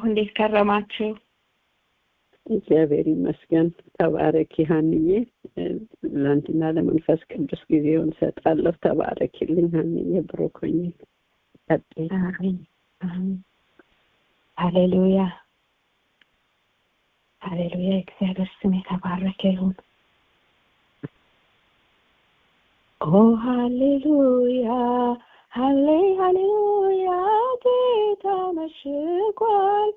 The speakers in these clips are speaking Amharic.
እንዴት ከረማችሁ? እግዚአብሔር ይመስገን። ተባረኪ ሀንዬ። ለአንቺና ለመንፈስ ቅዱስ ጊዜውን ሰጣለሁ። ተባረኪልኝ ሀንዬ። ብሩክ ሁኚ። አሜን አሜን። ሃሌሉያ ሃሌሉያ። እግዚአብሔር ስም የተባረከ ይሁን። ኦ ሃሌሉያ ሃሌሉያ። ጌታ መሽጓል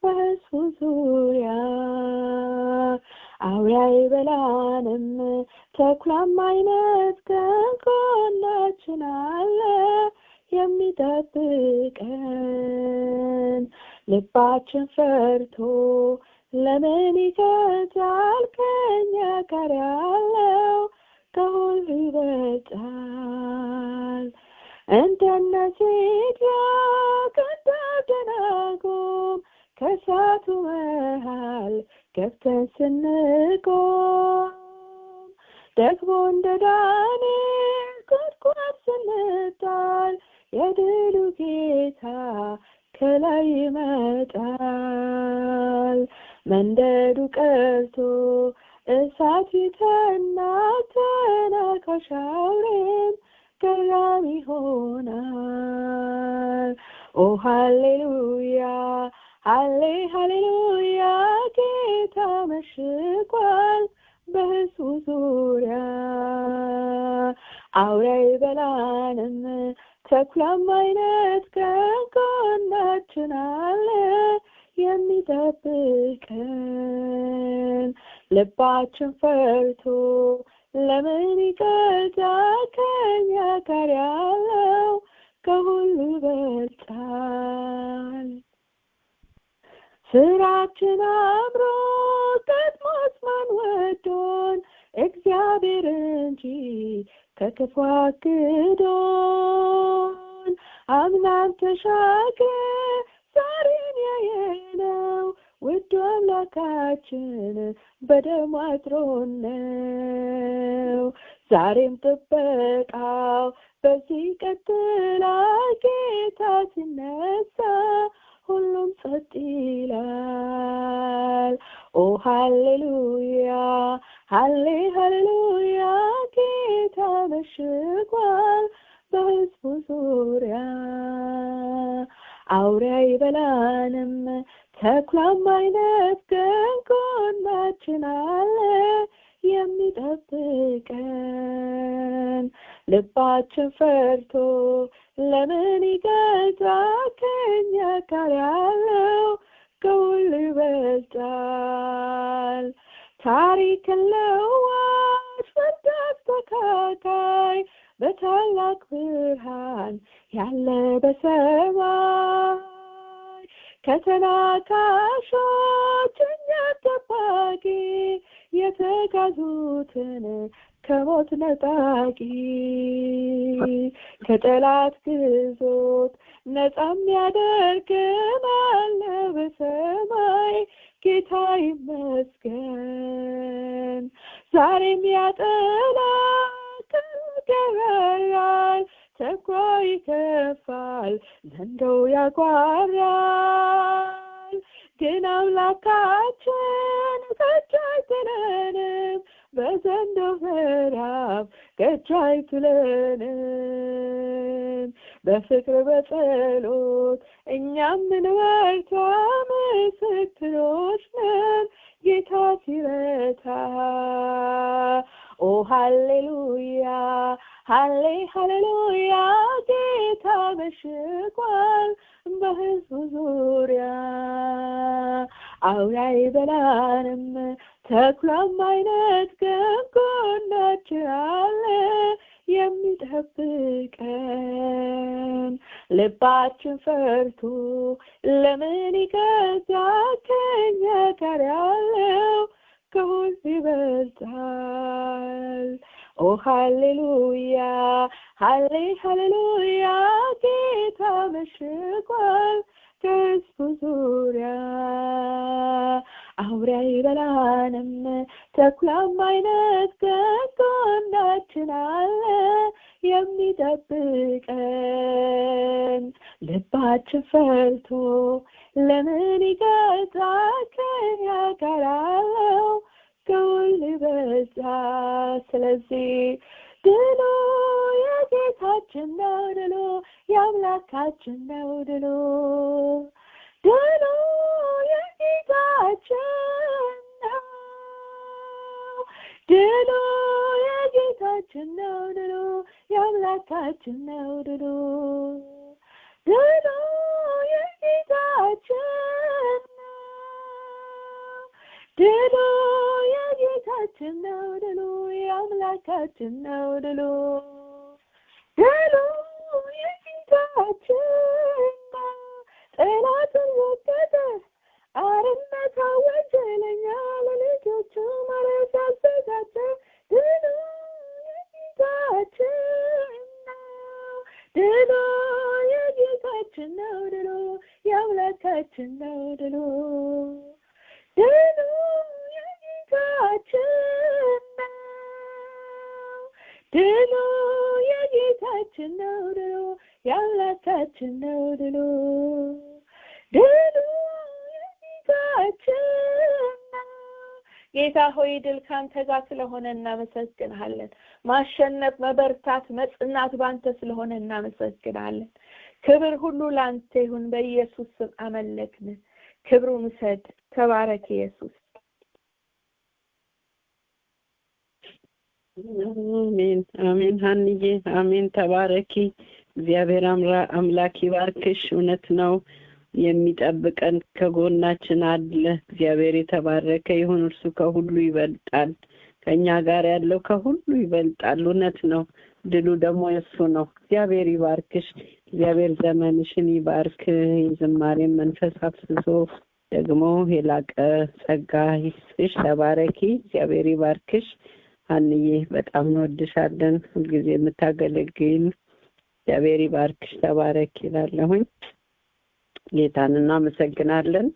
በሕዝቡ ዙሪያ። አውሬ አይበላንም ተኩላም አይነጥቀን፣ ከጎናችን አለ የሚጠብቀን። ልባችን ፈርቶ ለምን ይገዛል? ከእኛ ጋር ያለው ከሁሉ ይበልጣል። እንደነዚህ ያቀዳደናጎም ከእሳቱ መሃል ገብተን ስንቆም፣ ደግሞ እንደ ዳንኤል ጉድጓድ ስንጣል የድሉ ጌታ ከላይ ይመጣል። መንደዱ ቀርቶ እሳት ይተናል፣ ተናካሽ አውሬም ገራሚ ይሆናል። ኦ ሃሌሉያ ሃሌሉያ። ጌታ መሽጓል በሕዝቡ ዙሪያ። አውሬ አይበላንም ተኩላም አይነጥቀን፣ ከጎናችን አለ የሚጠብቀን። ልባችን ፈርቶ ለምን ይገዛል? ከእኛ ጋር ያለው ከሁሉ ይበልጣል። ስራችን አምሮ ቀድሞስ ማን ወዶን? እግዚአብሔር እንጂ ከክፉ አግዶን። አምናን ተሻገር ዛሬን ያየነው ውዱ አምላካችን በደሙ አጥሮን ነው። ዛሬም ጥበቃው በዚህ ይቀጥላል። ጌታ ሲነሳ ሁሉም ጸጥ ይላል። ኦ ሃሌሉያ ሃሌሉያ። ጌታ መሽጓል በሕዝቡ ዙሪያ። አውሬ አይበላንም ተኩላም አይነጥቀን፣ ከጎናችን አለ የሚጠብቀን። ልባችን ፈርቶ ለምን ይገዛል? ከእኛ ጋር ያለው ከሁሉ ይበልጣል። ታሪክን ለዋጭ ፍርድ አስተካካይ በታላቅ ብርሃን ያለ በሰማይ። ከተናካሾች እኛ ጠባቂ፣ የተጋዙትን ከሞት ነጣቂ። ከጠላት ግዞት ነጻ የሚያደርገን አለ በሰማይ። ጌታ ይመስገን። ዛሬም ያጠላት ይገበራል፣ ተኩላ ይከፋል፣ ዘንዶው ያጓራል። ግን አምላካችን ከእጁ አይጥለንም፣ በዘንዶው ምዕራፍ ከእጁ አይጥለንም። በፍቅር በጸሎት እኛም እንበርታ፣ ምስክሮች ነን ጌታ ሲረታ። ኦ ሃሌሉያ ሃሌሉያ። ጌታ መሽጓል በሕዝቡ ዙሪያ። አውሬ አይበላንም ተኩላም አይነጥቀን፣ ከጎናችን አለ የሚጠብቀን። ልባችን ፈርቶ ለምን ይገዛል? ከእኛ ጋር ያለው ከሁሉ ይበልጣል። ኦ ሃሌሉያ ሃሌሉያ። ጌታ መሽጓል ከሕዝቡ ዙሪያ። አውሬ አይበላንም ተኩላም አይነጥቀን፣ ከጎናችን አለ የሚጠብቀን። ልባችን ፈርቶ ለምን ይገታ ከኛ ጋር አለው ከሁሉ በዛ ስለዚህ ድሉ የጌታችን ነው ድሉ የአምላካችን ነው ድሉ ድሉ የጌታችን ነው ድሉ የጌታችን ነው ድሉ የአምላካችን ነው ድሉ ድሉ የጌታችን ነው ድሉ የጌታችን ነው ድሉ የአምላካችን ነው ድሉ ድሉ የጌታችን ነው ጠላትን ወገደ አርነት አወጀ ለኛ ለልጆቹ ማረፍ አዘጋጀ ድሉ የጌታችን ነው ድሉ የጌታችን ነው ድሉ የአምላካችን ነው ድሉ ድሉ የጌታችን ነው ድሉ የጌታችን ነው ድሉ የአምላካችን ነው ድሉ ድሉ የጌታችን ነው ጌታ ሆይ ድል ካንተ ጋር ስለሆነ እናመሰግንሃለን ማሸነፍ መበርታት መጽናት ባንተ ስለሆነ እናመሰግንሃለን ክብር ሁሉ ላንተ ይሁን በኢየሱስ ስም አመለክን ክብሩን ውሰድ ተባረክ ኢየሱስ አሜን አሜን ሀንዬ አሜን ተባረኪ እግዚአብሔር አምላክ ይባርክሽ እውነት ነው የሚጠብቀን ከጎናችን አለ እግዚአብሔር የተባረከ ይሁን እርሱ ከሁሉ ይበልጣል ከኛ ጋር ያለው ከሁሉ ይበልጣል እውነት ነው ድሉ ደግሞ የሱ ነው እግዚአብሔር ይባርክሽ እግዚአብሔር ዘመንሽን ይባርክ የዝማሬን መንፈስ አፍስሶ ደግሞ የላቀ ጸጋ ይስጥሽ ተባረኪ እግዚአብሔር ይባርክሽ ሀንዬ በጣም እንወድሻለን ሁልጊዜ የምታገለግይን እግዚአብሔር ይባርክሽ ተባረኪ ይላለሁኝ ጌታን እናመሰግናለን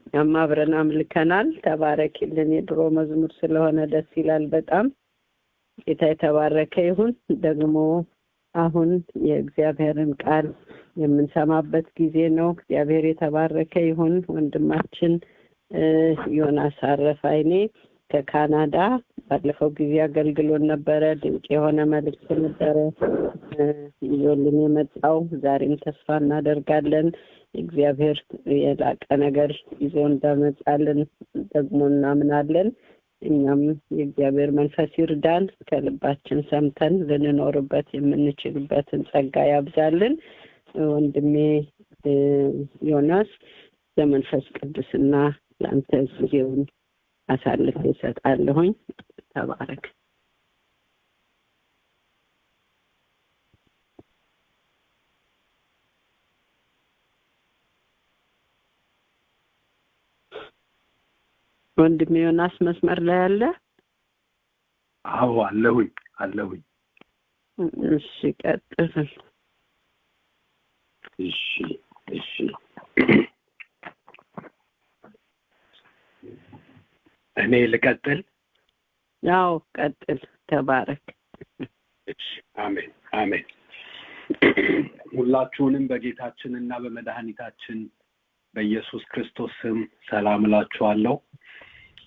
እኛም አብረን አምልከናል ተባረኪልን የድሮ መዝሙር ስለሆነ ደስ ይላል በጣም ጌታ የተባረከ ይሁን ደግሞ አሁን የእግዚአብሔርን ቃል የምንሰማበት ጊዜ ነው እግዚአብሔር የተባረከ ይሁን ወንድማችን ዮናስ አረፋይኔ ከካናዳ ባለፈው ጊዜ አገልግሎን ነበረ ድንቅ የሆነ መልእክት ነበረ ይዞልን የመጣው ዛሬም ተስፋ እናደርጋለን እግዚአብሔር የላቀ ነገር ይዞ እንደመጣልን ደግሞ እናምናለን እኛም የእግዚአብሔር መንፈስ ይርዳን ከልባችን ሰምተን ልንኖርበት የምንችልበትን ጸጋ ያብዛልን ወንድሜ ዮናስ ለመንፈስ ቅዱስና ለአንተ ጊዜውን አሳልፌ እሰጣለሁኝ ተባረክ ወንድሜ ዮናስ መስመር ላይ አለ አዎ አለሁኝ እሺ ቀጥል እሺ እኔ ልቀጥል ያው ቀጥል ተባረክ እሺ አሜን ሁላችሁንም በጌታችንና በመድኃኒታችን በኢየሱስ ክርስቶስ ስም ሰላም እላችኋለሁ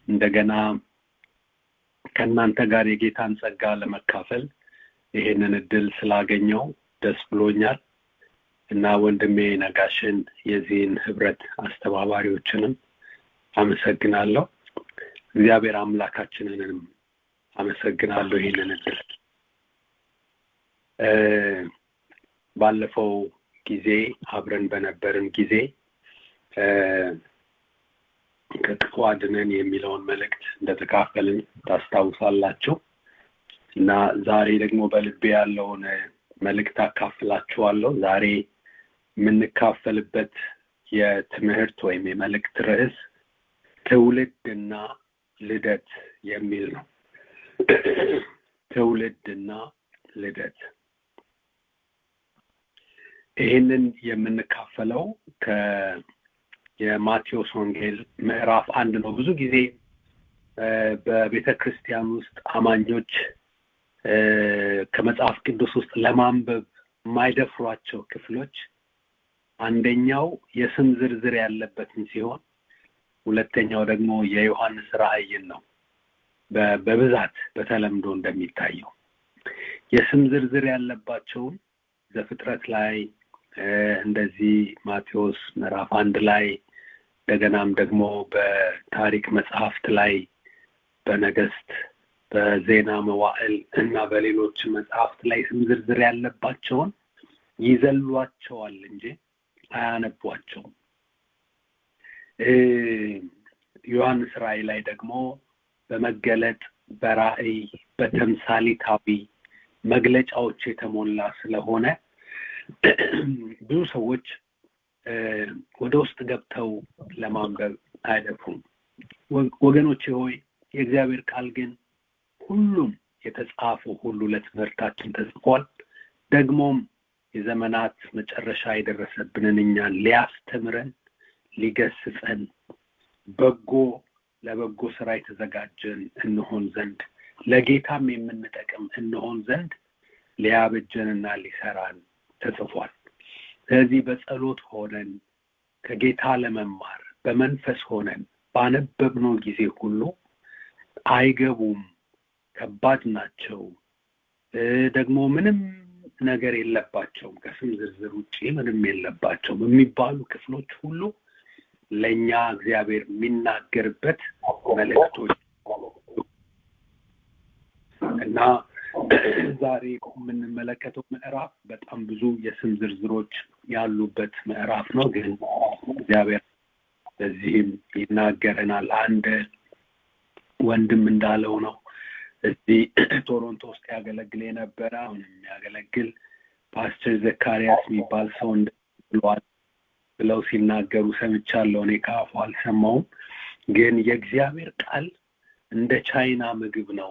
እንደገና ከእናንተ ጋር የጌታን ጸጋ ለመካፈል ይሄንን እድል ስላገኘው ደስ ብሎኛል እና ወንድሜ ነጋሽን የዚህን ህብረት አስተባባሪዎችንም አመሰግናለሁ እግዚአብሔር አምላካችንንም አመሰግናለሁ ይሄንን እድል ባለፈው ጊዜ አብረን በነበርን ጊዜ ከክፉ አድነን የሚለውን መልእክት እንደተካፈልን ታስታውሳላችሁ እና ዛሬ ደግሞ በልቤ ያለውን መልእክት አካፍላችኋለሁ ዛሬ የምንካፈልበት የትምህርት ወይም የመልእክት ርዕስ ትውልድና ልደት የሚል ነው ትውልድና ልደት ይህንን የምንካፈለው የማቴዎስ ወንጌል ምዕራፍ 1 ነው ብዙ ጊዜ በቤተክርስቲያን ውስጥ አማኞች ከመጽሐፍ ቅዱስ ውስጥ ለማንበብ የማይደፍሯቸው ክፍሎች አንደኛው የስም ዝርዝር ያለበትን ሲሆን ሁለተኛው ደግሞ የዮሐንስ ራእይን ነው። በብዛት በተለምዶ እንደሚታየው የስም ዝርዝር ያለባቸውን ዘፍጥረት ላይ እንደዚህ ማቴዎስ ምዕራፍ 1 ላይ እንደገናም ደግሞ በታሪክ መጽሐፍት ላይ በነገስት በዜና መዋዕል እና በሌሎች መጽሐፍት ላይ ስም ዝርዝር ያለባቸውን ይዘሏቸዋል እንጂ አያነቧቸውም። ዮሐንስ ራእይ ላይ ደግሞ በመገለጥ በራእይ በተምሳሌታዊ መግለጫዎች የተሞላ ስለሆነ ብዙ ሰዎች ወደ ውስጥ ገብተው ለማንበብ አይደፍሩም። ወገኖቼ ሆይ የእግዚአብሔር ቃል ግን ሁሉም የተጻፈው ሁሉ ለትምህርታችን ተጽፏል። ደግሞም የዘመናት መጨረሻ የደረሰብንን እኛን ሊያስተምረን ሊገስጸን ለበጎ ስራ የተዘጋጀን እንሆን ዘንድ ለጌታም የምንጠቅም እንሆን ዘንድ ሊያበጀንና ሊሰራን ተጽፏል። ስለዚህ በጸሎት ሆነን ከጌታ ለመማር በመንፈስ ሆነን ባነበብነው ጊዜ ሁሉ አይገቡም፣ ከባድ ናቸው፣ ደግሞ ምንም ነገር የለባቸውም፣ ከስም ዝርዝር ውጪ ምንም የለባቸውም የሚባሉ ክፍሎች ሁሉ ለኛ እግዚአብሔር የሚናገርበት መልእክቶች እና ዛሬ የምንመለከተው ምዕራፍ በጣም ብዙ የስም ዝርዝሮች ያሉበት ምዕራፍ ነው። ግን እግዚአብሔር በዚህም ይናገረናል። አንድ ወንድም እንዳለው ነው እዚህ ቶሮንቶ ውስጥ ያገለግል የነበረ አሁንም ያገለግል ፓስተር ዘካሪያስ የሚባል ሰው እንደብሏል ብለው ሲናገሩ ሰምቻለሁ። እኔ ከአፉ አልሰማውም። ግን የእግዚአብሔር ቃል እንደ ቻይና ምግብ ነው፣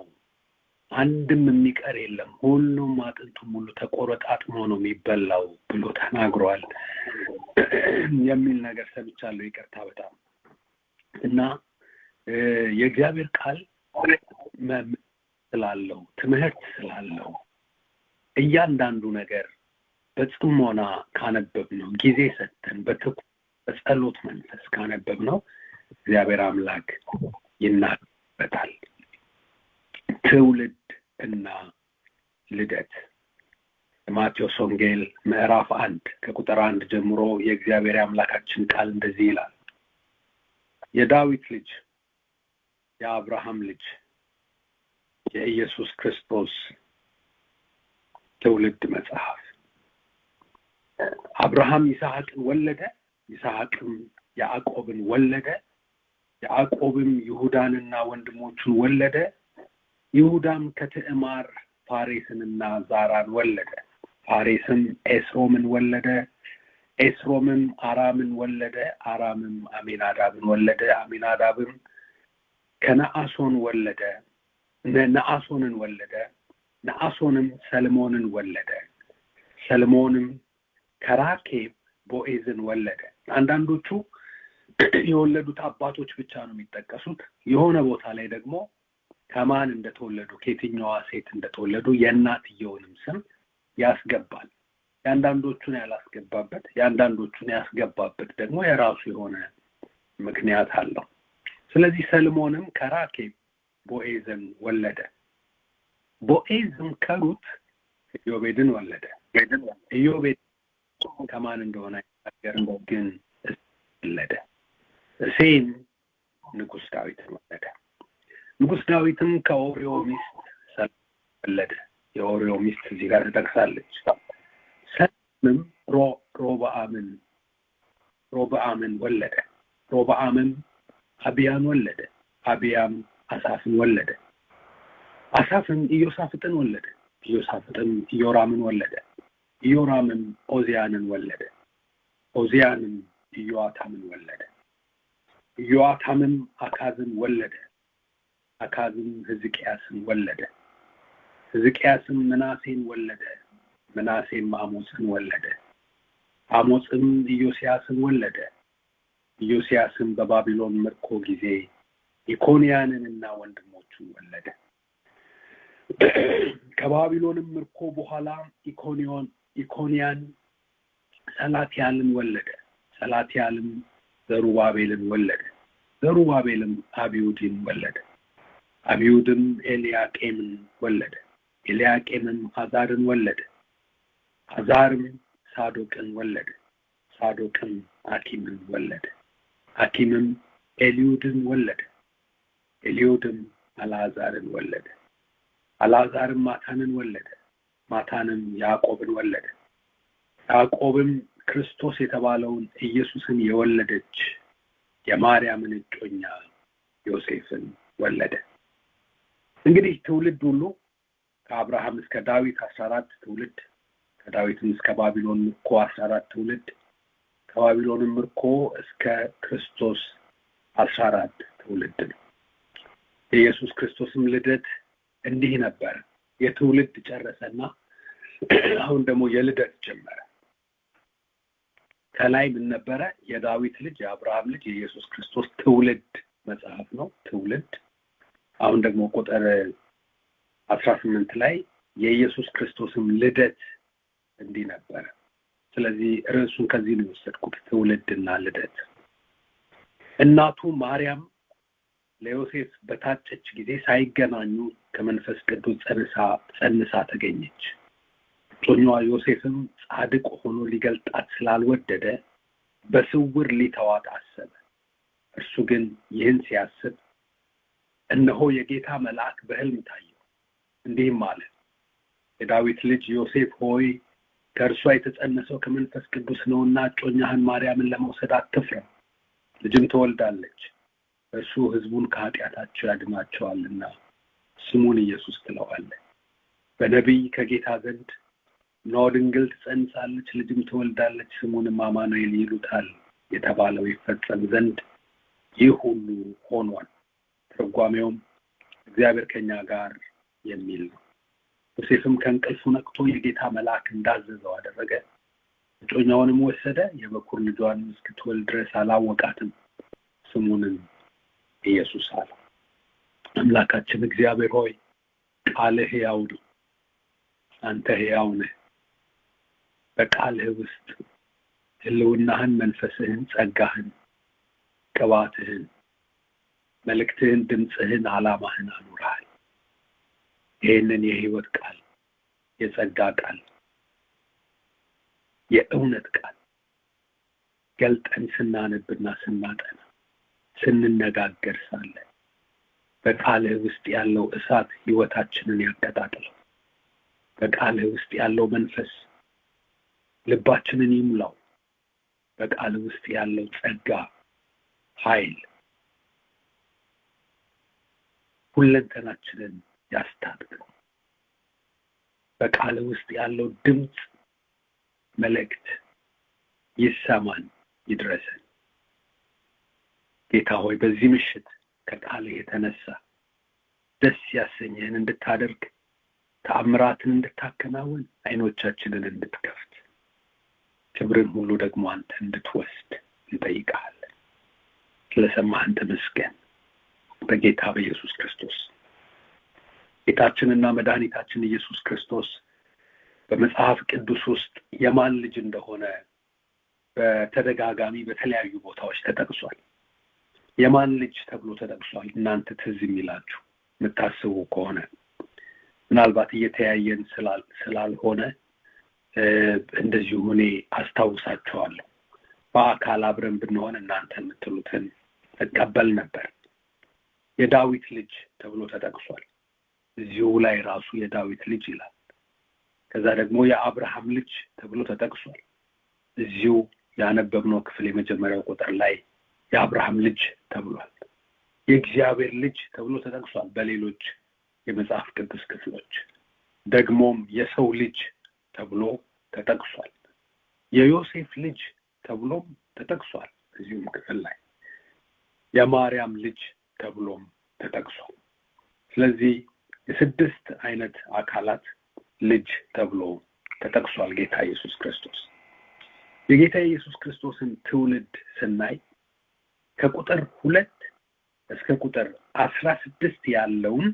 አንድም የሚቀር የለም፣ ሁሉም አጥንቱም ሁሉ ተቆረጣጥሞ ነው የሚበላው ብሎ ተናግሯል የሚል ነገር ሰምቻለሁ። ይቅርታ በጣም እና የእግዚአብሔር ቃል ስላለው ትምህርት ስላለው እያንዳንዱ ነገር በጽሞና ካነበብነው ጊዜ ሰጥተን በጸሎት መንፈስ ካነበብነው እግዚአብሔር አምላክ ይናገራል። ትውልድ እና ልደት ማቴዎስ ወንጌል ምዕራፍ 1 ከቁጥር 1 ጀምሮ የእግዚአብሔር አምላካችን ቃል እንደዚህ ይላል። የዳዊት ልጅ የአብርሃም ልጅ የኢየሱስ ክርስቶስ ትውልድ መጽሐፍ። አብርሃም ይስሐቅን ወለደ፣ ይስሐቅም ያዕቆብን ወለደ፣ ያዕቆብም ይሁዳንና ወንድሞቹን ወለደ፣ ይሁዳም ከትዕማር ፋሬስንና ዛራን ወለደ፣ ፋሬስም ኤስሮምን ወለደ፣ ኤስሮምም አራምን ወለደ፣ አራምም አሚናዳብን ወለደ፣ አሚናዳብም ከነአሶን ወለደ፣ ነአሶንን ወለደ፣ ነአሶንም ሰልሞንን ወለደ፣ ሰልሞንም ከራኬብ ቦዔዝን ወለደ። አንዳንዶቹ የወለዱት አባቶች ብቻ ነው የሚጠቀሱት። የሆነ ቦታ ላይ ደግሞ ከማን እንደተወለዱ ከየትኛዋ ሴት እንደተወለዱ የእናትየውንም ስም ያስገባል። የአንዳንዶቹን ያላስገባበት የአንዳንዶቹን ያስገባበት ደግሞ የራሱ የሆነ ምክንያት አለው። ስለዚህ ሰልሞንም ከራኬብ ቦዔዝን ወለደ፣ ቦዔዝም ከሩት ኢዮቤድን ወለደ። ኢዮቤድ ከማን እንደሆነ አይናገርም፣ ግን ወለደ። እሴይም ንጉሥ ዳዊትን ወለደ። ንጉሥ ዳዊትም ከኦርዮ ሚስት ወለደ። የኦርዮ ሚስት እዚህ ጋር ተጠቅሳለች። ሰሎሞንም ሮብዓምን ወለደ። ሮብዓምም አብያን ወለደ። አብያም አሳፍን ወለደ። አሳፍም ኢዮሳፍጥን ወለደ። ኢዮሳፍጥም ኢዮራምን ወለደ። ኢዮራምም ኦዚያንን ወለደ። ኦዚያንም ኢዮአታምን ወለደ። ኢዮአታምም አካዝን ወለደ። አካዝም ሕዝቅያስን ወለደ። ሕዝቅያስም ምናሴን ወለደ። ምናሴም አሞጽን ወለደ። አሞጽም ኢዮስያስን ወለደ። ኢዮስያስም በባቢሎን ምርኮ ጊዜ ኢኮንያንንና ወንድሞቹን ወለደ። ከባቢሎንም ምርኮ በኋላ ኢኮንያን ሰላትያልን ወለደ። ሰላትያልም ዘሩባቤልን ወለደ። ዘሩባቤልም አብዩድን ወለደ። አብዩድም ኤልያቄምን ወለደ። ኤልያቄምም አዛርን ወለደ። አዛርም ሳዶቅን ወለደ። ሳዶቅም አኪምን ወለደ። አኪምም ኤልዩድን ወለደ። ኤልዩድም አልዓዛርን ወለደ። አልዓዛርም ማታንን ወለደ። ማታንም ያዕቆብን ወለደ። ያዕቆብም ክርስቶስ የተባለውን ኢየሱስን የወለደች የማርያምን እጮኛ ዮሴፍን ወለደ። እንግዲህ ትውልድ ሁሉ ከአብርሃም እስከ ዳዊት 14 ትውልድ፣ ከዳዊትም እስከ ባቢሎን ምርኮ 14 ትውልድ፣ ከባቢሎን ምርኮ እስከ ክርስቶስ 14 ትውልድ ነው። የኢየሱስ ክርስቶስም ልደት እንዲህ ነበር። የትውልድ ጨረሰና አሁን ደግሞ የልደት ጀመረ። ከላይ ምን ነበረ? የዳዊት ልጅ የአብርሃም ልጅ የኢየሱስ ክርስቶስ ትውልድ መጽሐፍ ነው። ትውልድ። አሁን ደግሞ ቁጥር 18 ላይ የኢየሱስ ክርስቶስም ልደት እንዲህ ነበረ። ስለዚህ ርዕሱን ከዚህ ነው የወሰድኩት፣ ትውልድና ልደት። እናቱ ማርያም ለዮሴፍ በታጨች ጊዜ ሳይገናኙ ከመንፈስ ቅዱስ ጸንሳ ተገኘች። እጮኛዋ ዮሴፍም ጻድቅ ሆኖ ሊገልጣት ስላልወደደ በስውር ሊተዋት አሰበ። እርሱ ግን ይህን ሲያስብ እነሆ የጌታ መልአክ በሕልም ታየው፣ እንዲህም አለ፣ የዳዊት ልጅ ዮሴፍ ሆይ ከእርሷ የተጸነሰው ከመንፈስ ቅዱስ ነውና እጮኛህን ማርያምን ለመውሰድ አትፍራ፣ ልጅም ትወልዳለች፣ እርሱ ሕዝቡን ከኃጢአታቸው ያድናቸዋልና ስሙን ኢየሱስ ትለዋለህ። በነቢይ ከጌታ ዘንድ እነሆ ድንግል ትጸንሳለች፣ ልጅም ትወልዳለች፣ ስሙንም አማኑኤል ይሉታል የተባለው ይፈጸም ዘንድ ይህ ሁሉ ሆኗል። ትርጓሜውም እግዚአብሔር ከኛ ጋር የሚል ነው። ዮሴፍም ከእንቅልፉ ነቅቶ የጌታ መልአክ እንዳዘዘው አደረገ። እጮኛውንም ወሰደ፣ የበኩር ልጇን እስክትወልድ ድረስ አላወቃትም። ስሙንም ኢየሱስ አለ። አምላካችን እግዚአብሔር ሆይ ቃልህ ሕያው ነው። አንተ ሕያው ነህ። በቃልህ ውስጥ ሕልውናህን፣ መንፈስህን፣ ጸጋህን፣ ቅባትህን፣ መልእክትህን፣ ድምፅህን፣ ዓላማህን አኑረሃል። ይህንን የሕይወት ቃል፣ የጸጋ ቃል፣ የእውነት ቃል ገልጠን ስናነብና ስናጠና ስንነጋገር ሳለ በቃልህ ውስጥ ያለው እሳት ሕይወታችንን ያቀጣጥለው። በቃልህ ውስጥ ያለው መንፈስ ልባችንን ይሙላው። በቃልህ ውስጥ ያለው ጸጋ፣ ኃይል ሁለንተናችንን ያስታጥቀው። በቃልህ ውስጥ ያለው ድምፅ፣ መልእክት ይሰማን፣ ይድረሰን። ጌታ ሆይ በዚህ ምሽት ከቃልህ የተነሳ ደስ ያሰኘህን እንድታደርግ፣ ተአምራትን እንድታከናውን፣ አይኖቻችንን እንድትከፍት፣ ክብርን ሁሉ ደግሞ አንተ እንድትወስድ እንጠይቅሃለን። ስለሰማህን ተመስገን። በጌታ በኢየሱስ ክርስቶስ ጌታችንና መድኃኒታችን ኢየሱስ ክርስቶስ በመጽሐፍ ቅዱስ ውስጥ የማን ልጅ እንደሆነ በተደጋጋሚ በተለያዩ ቦታዎች ተጠቅሷል። የማን ልጅ ተብሎ ተጠቅሷል? እናንተ ትዝ የሚላችሁ የምታስቡ ከሆነ ምናልባት እየተያየን ስላልሆነ እንደዚሁ እኔ አስታውሳቸዋለሁ። በአካል አብረን ብንሆን እናንተ የምትሉትን እቀበል ነበር። የዳዊት ልጅ ተብሎ ተጠቅሷል። እዚሁ ላይ ራሱ የዳዊት ልጅ ይላል። ከዛ ደግሞ የአብርሃም ልጅ ተብሎ ተጠቅሷል። እዚሁ ያነበብነው ክፍል የመጀመሪያው ቁጥር ላይ የአብርሃም ልጅ ተብሏል። የእግዚአብሔር ልጅ ተብሎ ተጠቅሷል በሌሎች የመጽሐፍ ቅዱስ ክፍሎች። ደግሞም የሰው ልጅ ተብሎ ተጠቅሷል። የዮሴፍ ልጅ ተብሎም ተጠቅሷል። እዚሁም ክፍል ላይ የማርያም ልጅ ተብሎም ተጠቅሷል። ስለዚህ የስድስት አይነት አካላት ልጅ ተብሎ ተጠቅሷል ጌታ ኢየሱስ ክርስቶስ። የጌታ ኢየሱስ ክርስቶስን ትውልድ ስናይ ከቁጥር 2 እስከ ቁጥር 16 ያለውን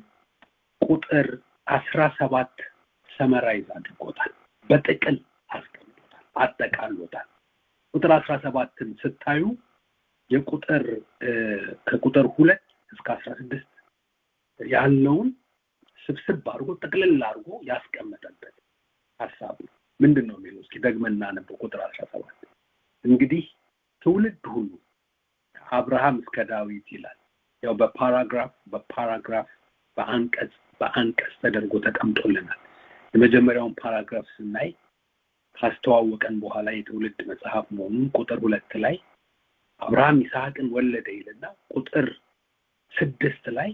ቁጥር 17 ሰመራይዝ አድርጎታል፣ በጥቅል አስቀምጦታል። አጠቃሎታል። ቁጥር 17ን ስታዩ የቁጥር ከቁጥር 2 እስከ 16 ያለውን ስብስብ አድርጎ ጠቅልል አድርጎ ያስቀመጠበት ሐሳብ ነው። ምንድነው የሚለው? እስኪ ደግመን እናነበው። ቁጥር 17 እንግዲህ ትውልድ ሁሉ ከአብርሃም እስከ ዳዊት ይላል። ያው በፓራግራፍ በአንቀጽ ተደርጎ ተቀምጦልናል። የመጀመሪያውን ፓራግራፍ ስናይ ካስተዋወቀን በኋላ የትውልድ መጽሐፍ መሆኑን ቁጥር 2 ላይ አብርሃም ይስሐቅን ወለደ ይልና ቁጥር 6 ላይ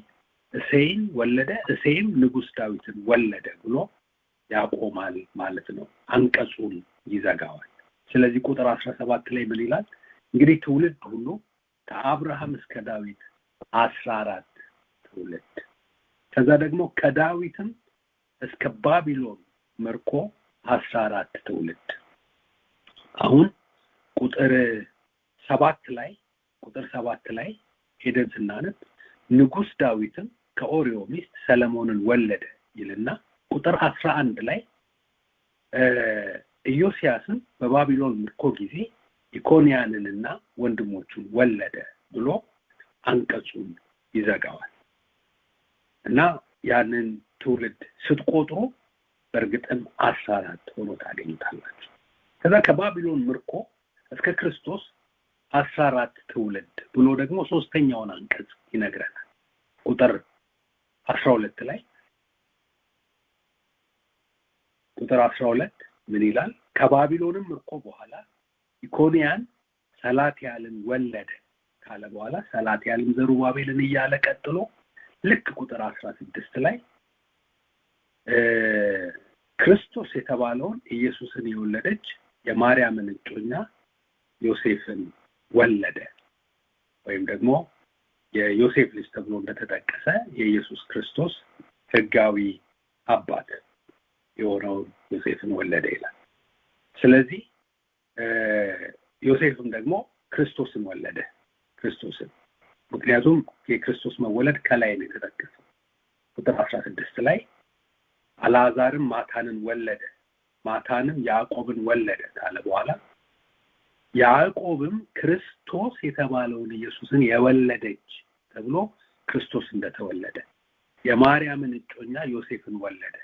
እሴይን ወለደ፣ እሴይም ንጉሥ ዳዊትን ወለደ ብሎ ያቆማል ማለት ነው። አንቀጹን ይዘጋዋል። ስለዚህ ቁጥር 17 ላይ ምን ይላል? እንግዲህ ትውልድ ሁሉ ከአብርሃም እስከ ዳዊት 14 ትውልድ፣ ከዛ ደግሞ ከዳዊትም እስከ ባቢሎን ምርኮ 14 ትውልድ። አሁን ቁጥር 7 ላይ ሄደን ስናነብ ንጉሥ ዳዊትም ከኦሪዮ ሚስት ሰለሞንን ወለደ ይልና ቁጥር 11 ላይ ኢዮስያስም በባቢሎን ምርኮ ጊዜ ኢኮንያንንና ወንድሞቹን ወለደ ብሎ አንቀጹን ይዘጋዋል። እና ያንን ትውልድ ስትቆጥሩ በእርግጥም 14 ሆኖ ታገኙታላችሁ። ከዛ ከባቢሎን ምርኮ እስከ ክርስቶስ 14 ትውልድ ብሎ ደግሞ ሶስተኛውን አንቀጽ ይነግረናል። ቁጥር 12 ላይ ቁጥር 12 ምን ይላል? ከባቢሎንም ምርኮ በኋላ ኢኮንያን ሰላትያልን ወለደ ካለ በኋላ ሰላትያልም ዘሩባቤልን እያለ ቀጥሎ ልክ ቁጥር 16 ላይ ክርስቶስ የተባለውን ኢየሱስን የወለደች የማርያምን እጮኛ ዮሴፍን ወለደ። ወይም ደግሞ የዮሴፍ ልጅ ተብሎ እንደተጠቀሰ የኢየሱስ ክርስቶስ ሕጋዊ አባት የሆነውን ዮሴፍን ወለደ ይላል። ስለዚህ ዮሴፍም ደግሞ ክርስቶስን ወለደ። ምክንያቱም የክርስቶስ መወለድ ከላይ ነው የተጠቀሰው። ቁጥር 16 ላይ አልዓዛርም ማታንን ወለደ፣ ማታንም ያዕቆብን ወለደ ካለ በኋላ ያዕቆብም ክርስቶስ የተባለውን ኢየሱስን የወለደች ተብሎ ክርስቶስ እንደተወለደ የማርያምን እጮኛ ዮሴፍን ወለደ።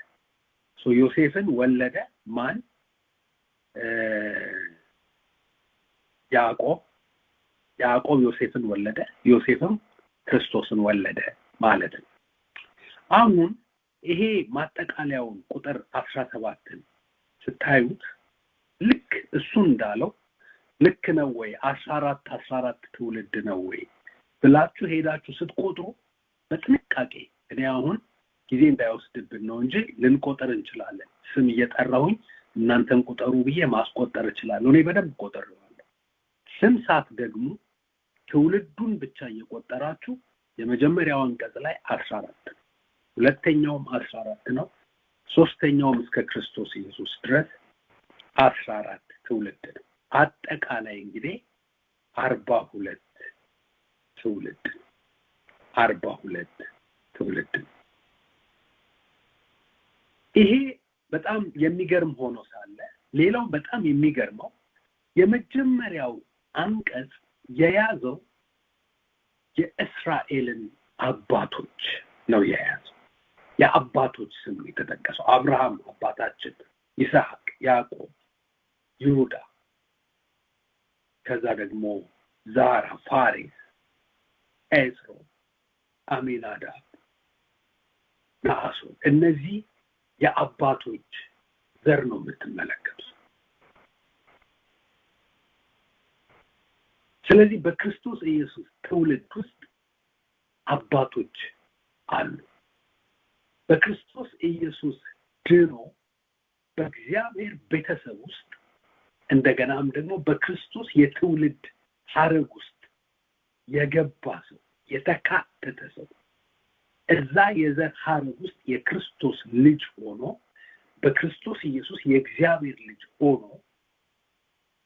ዮሴፍን ወለደ ማን? ያዕቆብ ዮሴፍን ወለደ፣ ዮሴፍም ክርስቶስን ወለደ ማለት ነው። አሁን ይሄ ማጠቃለያውን ቁጥር 17ን ስታዩት ልክ እሱ እንዳለው ልክ ነው ወይ 14 ትውልድ ነው ወይ ብላችሁ ሄዳችሁ ስትቆጥሩ በጥንቃቄ እኔ አሁን ጊዜ እንዳይወስድብን ነው እንጂ ልንቆጥር እንችላለን። ስም እየጠራሁኝ እናንተን ቁጠሩ ብዬ ማስቆጠር እችላለሁ። እኔ በደንብ ቆጥሬዋለሁ። ስም ሳት ደግሞ ትውልዱን ብቻ እየቆጠራችሁ የመጀመሪያው አንቀጽ ላይ 14፣ ሁለተኛውም 14 ነው፣ ሶስተኛውም እስከ ክርስቶስ ኢየሱስ ድረስ 14 ትውልድ ነው። አጠቃላይ እንግዲህ 42 ትውልድ 42 ትውልድ። ይሄ በጣም የሚገርም ሆኖ ሳለ ሌላው በጣም የሚገርመው የመጀመሪያው አንቀጽ የያዘው የእስራኤልን አባቶች ነው የያዘው። የአባቶች ስም የተጠቀሰው አብርሃም አባታችን፣ ይስሐቅ፣ ያዕቆብ፣ ይሁዳ፣ ከዛ ደግሞ ዛራ፣ ፋሬስ፣ ኤስሮም፣ አሚናዳብ፣ ናአሶን እነዚህ የአባቶች ዘር ነው የምትመለከቱት። ስለዚህ በክርስቶስ ኢየሱስ ትውልድ ውስጥ አባቶች አሉ። በክርስቶስ ኢየሱስ ድኖ በእግዚአብሔር ቤተሰብ ውስጥ እንደገናም ደግሞ በክርስቶስ የትውልድ ሐረግ ውስጥ የገባ ሰው የተካተተ ሰው እዛ የዘር ሐረግ ውስጥ የክርስቶስ ልጅ ሆኖ በክርስቶስ ኢየሱስ የእግዚአብሔር ልጅ ሆኖ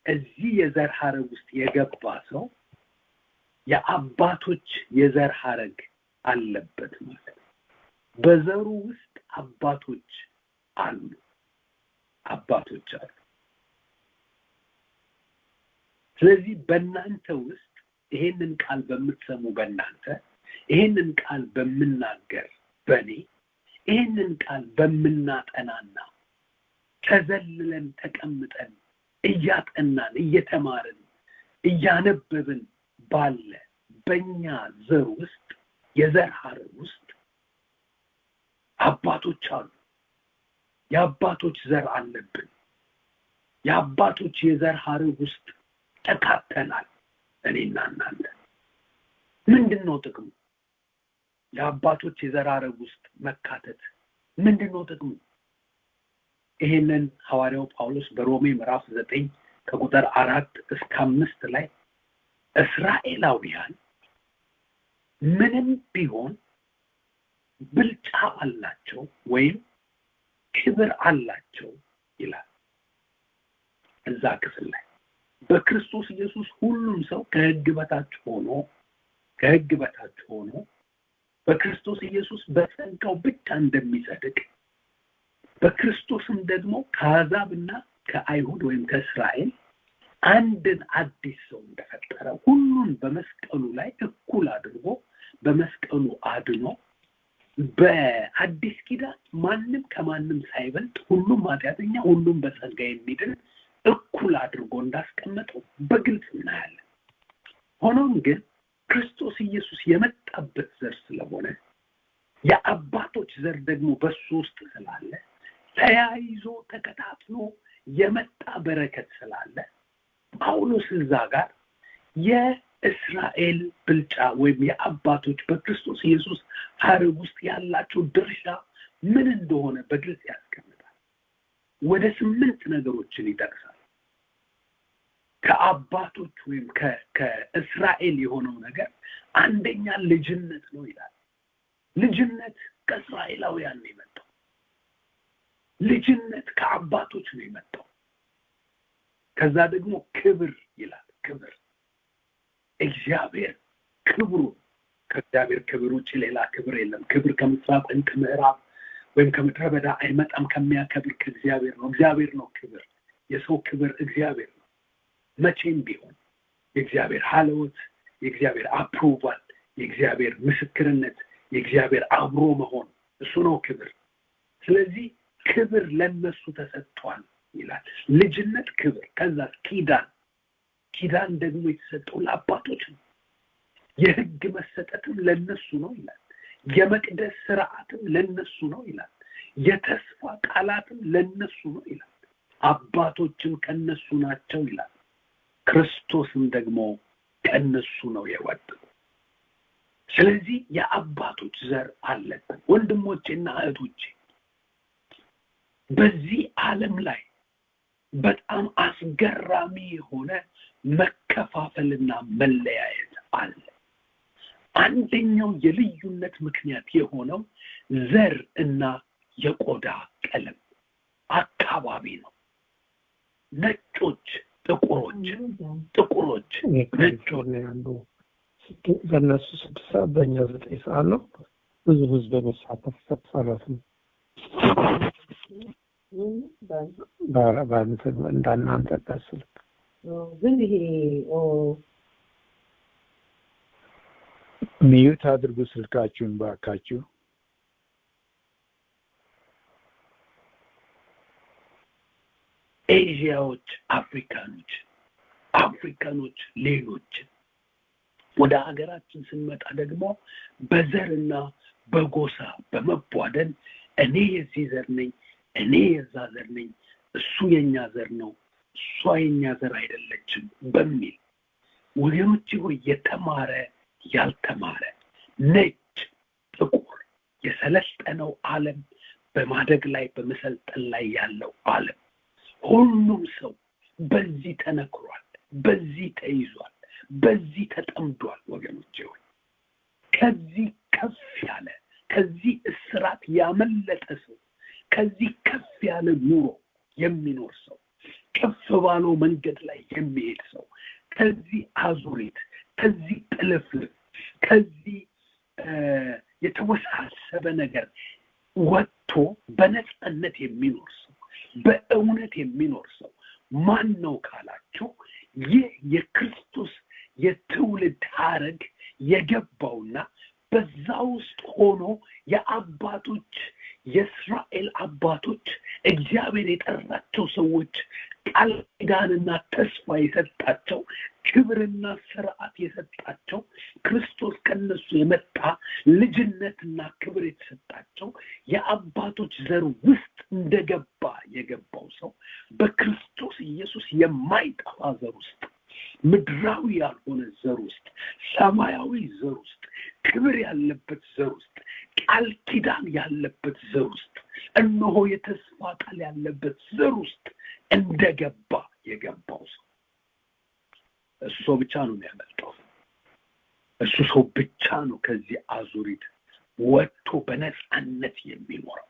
እዚህ የዘር ሐረግ ውስጥ የገባ ሰው የአባቶች የዘር ሐረግ አለበት ማለት ነው። በዘሩ ውስጥ አባቶች አሉ። ስለዚህ በእናንተ ውስጥ ይሄንን ቃል በምትሰሙ በእናንተ ይሄንን ቃል በመናገር በኔ ይሄንን ቃል በመናጠናና ተዘልለን ተቀምጠን እያጠናን እየተማርን እያነበብን ባለ በእኛ ዘር ውስጥ የዘር ሐረግ ውስጥ አባቶች አሉ። የአባቶች ዘር አለብን። የአባቶች የዘር ሐረግ ውስጥ ተካተናል እኔና እናንተ። ምንድነው ጥቅሙ? የአባቶች የዘር ሐረግ ውስጥ መካተት ምንድነው ጥቅሙ? ይሄንን ሐዋርያው ጳውሎስ በሮሜ ምዕራፍ 9 ከቁጥር 4 እስከ 5 ላይ እስራኤላውያን ምንም ቢሆን ብልጫ አላቸው ወይም ክብር አላቸው ይላል። እዛ ክፍል ላይ በክርስቶስ ኢየሱስ ሁሉም ሰው ከሕግ በታች ሆኖ በክርስቶስ ኢየሱስ በጸጋው ብቻ እንደሚጸድቅ በክርስቶስም ደግሞ ከአሕዛብና ከአይሁድ ወይም ከእስራኤል አንድን አዲስ ሰው እንደፈጠረ ሁሉን በመስቀሉ ላይ እኩል አድርጎ በመስቀሉ አድኖ በአዲስ ኪዳን ማንም ከማንም ሳይበልጥ ሁሉም ኃጢአተኛ ሁሉም በጸጋ የሚድን እኩል አድርጎ እንዳስቀመጠው በግልጽ እናያለን። ሆኖም ግን ክርስቶስ ኢየሱስ የመጣበት ዘር ስለሆነ የአባቶች ዘር ደግሞ በሱ ውስጥ ስላለ ተያይዞ ተከታትሎ የመጣ በረከት ስላለ ጳውሎስ እዛ ጋር የእስራኤል ብልጫ ወይም የአባቶች በክርስቶስ ኢየሱስ ሐረግ ውስጥ ያላቸው ድርሻ ምን እንደሆነ በግልጽ ያስቀምጣል። ወደ 8 ነገሮችን ይጠቅሳል። ከአባቶች ወይም ከእስራኤል የሆነው ነገር አንደኛ ልጅነት ነው ይላል። ልጅነት ከእስራኤላውያን ነው የመጣው። ልጅነት ከአባቶች ነው የመጣው። ከዛ ደግሞ ክብር ይላል። ክብር እግዚአብሔር ክብሩ ከእግዚአብሔር ክብር ውጭ ሌላ ክብር የለም። ክብር ከምስራቅ ወይም ከምዕራብ ወይም ከምድረ በዳ አይመጣም። ከሚያከብር ከእግዚአብሔር ነው። እግዚአብሔር ነው ክብር። የሰው ክብር እግዚአብሔር ነው። መቼም ቢሆን የእግዚአብሔር ሐልወት፣ የእግዚአብሔር አፕሩቫል፣ የእግዚአብሔር ምስክርነት፣ የእግዚአብሔር አብሮ መሆን እሱ ነው ክብር። ስለዚህ ክብር ለነሱ ተሰጥቷል ይላል። ልጅነት ክብር። ከዛ ኪዳን ደግሞ የተሰጠው ለአባቶች ነው። የሕግ መሰጠትም ለነሱ ነው ይላል። የመቅደስ ስርዓትም ለነሱ ነው ይላል። የተስፋ ቃላትም ለነሱ ነው ይላል። አባቶችም ከነሱ ናቸው ይላል። ክርስቶስም ደግሞ ከነሱ ነው የወጣው። ስለዚህ የአባቶች ዘር አለብን። ወንድሞቼና እህቶቼ በዚህ ዓለም ላይ በጣም አስገራሚ የሆነ መከፋፈልና መለያየት አለ። አንደኛው የልዩነት ምክንያት የሆነው ዘር እና የቆዳ ቀለም አካባቢ ነው። ነጮች፣ ጥቁሮች ነጮች ያሉ በእነሱ 6 ሰዓት በእኛ 9 ሰዓት ነው። ብዙ ህዝብ በመሳተፍ ተሳተፉ። ባንተ እንዳናንተ ታስል ግን ይሄ ሚዩት አድርጉ ስልካችሁን ባካችሁ። ኤዥያዎች፣ አፍሪካኖች ሌሎች ወደ ሀገራችን ስንመጣ ደግሞ በዘርና በጎሳ በመቧደን እኔ የዚህ ዘር ነኝ፣ እኔ የዛ ዘር ነኝ፣ እሱ የኛ ዘር ነው፣ እሷ የኛ ዘር አይደለችም በሚል ወገኖቼ ሆይ የተማረ ያልተማረ፣ ነጭ ጥቁር፣ የሰለጠነው ዓለም በማደግ ላይ በመሰልጠን ላይ ያለው ዓለም ሁሉም ሰው በዚህ ተነክሯል፣ በዚህ ተይዟል፣ በዚህ ተጠምዷል። ወገኖቼ ሆይ ከዚህ ከፍ ያለ ከዚህ እስራት ያመለጠ ሰው ከዚህ ከፍ ያለ ኑሮ የሚኖር ሰው ከፍ ባለው መንገድ ላይ የሚሄድ ሰው ከዚህ አዙሪት ከዚህ ጥልፍልፍ ከዚህ የተወሳሰበ ነገር ወጥቶ በነፃነት የሚኖር ሰው በእውነት የሚኖር ሰው ማን ነው ካላችሁ ይህ የክርስቶስ የትውልድ ሐረግ የገባውና በዛ ውስጥ ሆኖ የአባቶች የእስራኤል አባቶች እግዚአብሔር የጠራቸው ሰዎች ቃል ኪዳንና ተስፋ የሰጣቸው ክብርና ስርዓት የሰጣቸው ክርስቶስ ከነሱ የመጣ ልጅነትና ክብር የተሰጣቸው የአባቶች ዘር ውስጥ እንደገባ የገባው ሰው በክርስቶስ ኢየሱስ የማይጠፋ ዘር ውስጥ ምድራዊ ያልሆነ ዘር ውስጥ ሰማያዊ ዘር ውስጥ ክብር ያለበት ዘር ውስጥ ቃል ኪዳን ያለበት ዘር ውስጥ እነሆ የተስፋ ቃል ያለበት ዘር ውስጥ እንደገባ የገባው ሰው እሱ ብቻ ነው የሚያመልጠው። እሱ ሰው ብቻ ነው ከዚህ አዙሪት ወጥቶ በነፃነት የሚኖረው።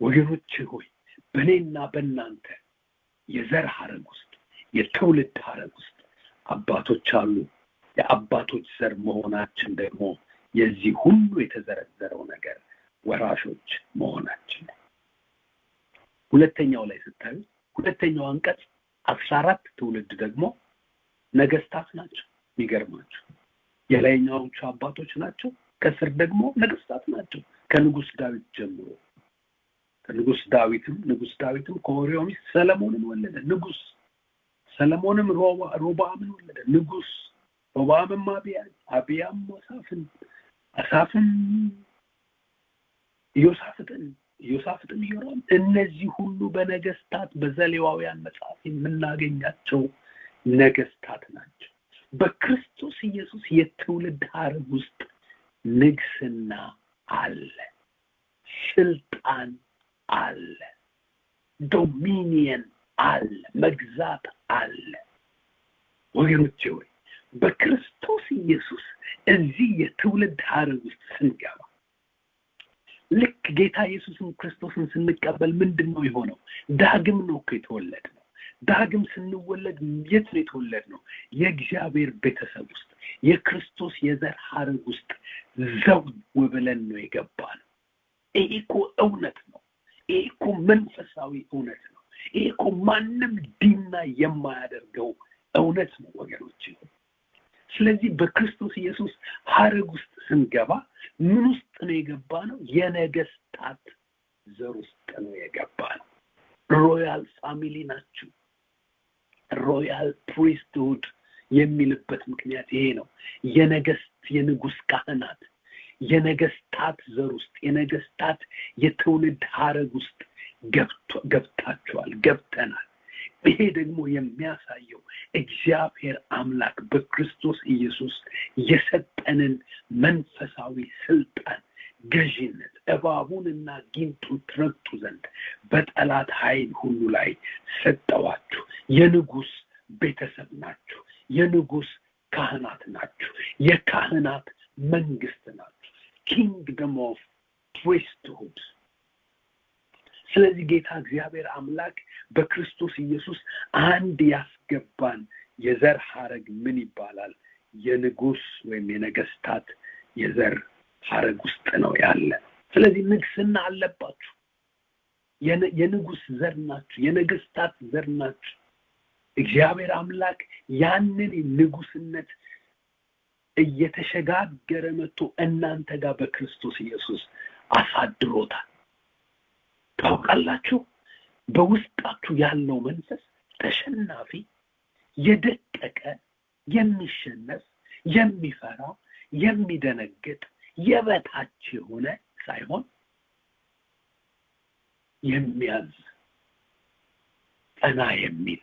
ወገኖቼ ሆይ በእኔና በእናንተ የዘር ሐረግ ውስጥ የትውልድ ሐረግ ውስጥ አባቶች አሉ። የአባቶች ዘር መሆናችን ደግሞ የዚህ ሁሉ የተዘረዘረው ነገር ወራሾች መሆናችን ነው። ሁለተኛው ላይ ስታዩ ሁለተኛው አንቀጽ 14 ትውልድ ደግሞ ነገስታት ናቸው። የሚገርማቸው የላይኛዎቹ አባቶች ናቸው፣ ከስር ደግሞ ነገስታት ናቸው። ከንጉስ ዳዊት ጀምሮ ንጉስ ዳዊትም ከኦሪዮ ሚስት ሰለሞንን ወለደ። ንጉስ ሰለሞንም ሮብዓምን ወለደ። ንጉስ ሮብዓምም አብያም አሳፍን ኢዮሳፍጥን ኢዮራም። እነዚህ ሁሉ በነገስታት በዘሌዋውያን መጽሐፍ የምናገኛቸው ነገስታት ናቸው። በክርስቶስ ኢየሱስ የትውልድ ሐረግ ውስጥ ንግስና አለ፣ ስልጣን አለ፣ ዶሚኒየን አለ፣ መግዛት አለ። ወገኖቼ ሆይ በክርስቶስ ኢየሱስ እዚህ የትውልድ ሐረግ ውስጥ ስንገባ ልክ ጌታ ኢየሱስን ክርስቶስን ስንቀበል ምንድነው የሆነው? ዳግም ነው የተወለድነው። ዳግም ስንወለድ የት ነው የተወለድነው? የእግዚአብሔር ቤተሰብ ውስጥ የክርስቶስ የዘር ሐረግ ውስጥ ዘው ብለን ነው የገባነው። ይሄ እኮ እውነት ነው። ይሄ እኮ መንፈሳዊ እውነት ነው። ይሄ እኮ ማንም ዲና የማያደርገው እውነት ነው ወገኖች። ስለዚህ በክርስቶስ ኢየሱስ ሐረግ ውስጥ ስንገባ ምን ውስጥ ነው የገባነው? የነገስታት ዘር ውስጥ ነው የገባነው። ሮያል ፋሚሊ ናችሁ። ሮያል ፕሪስትሁድ የሚልበት ምክንያት ይሄ ነው። የንጉስ ካህናት፣ የነገስታት ዘር ውስጥ የነገስታት የትውልድ ሐረግ ውስጥ ገብተናል። ይሄ ደግሞ የሚያሳየው እግዚአብሔር አምላክ በክርስቶስ ኢየሱስ የሰጠንን መንፈሳዊ ስልጣን፣ ገዢነት፣ እባቡንና ጊንጡን ትረግጡ ዘንድ በጠላት ኃይል ሁሉ ላይ ሰጠዋችሁ። የንጉስ ቤተሰብ ናችሁ። የንጉስ ካህናት ናችሁ። የካህናት መንግስት ናችሁ። ኪንግደም ኦፍ ፕሪስትሁድ። ስለዚህ ጌታ እግዚአብሔር አምላክ በክርስቶስ ኢየሱስ አንድ ያስገባን የዘር ሐረግ ምን ይባላል? የንጉስ ወይም የነገስታት የዘር ሐረግ ውስጥ ነው ያለ። ስለዚህ ንግስና አለባችሁ። የንጉስ ዘር ናችሁ። የነገስታት ዘር ናችሁ። እግዚአብሔር አምላክ ያንን ንጉስነት እየተሸጋገረ መጥቶ እናንተ ጋር በክርስቶስ ኢየሱስ አሳድሮታል። ታውቃላችሁ፣ በውስጣችሁ ያለው መንፈስ ተሸናፊ፣ የደቀቀ፣ የሚሸነፍ፣ የሚፈራ፣ የሚደነግጥ፣ የበታች የሆነ ሳይሆን የሚያዝ፣ ቀና የሚል፣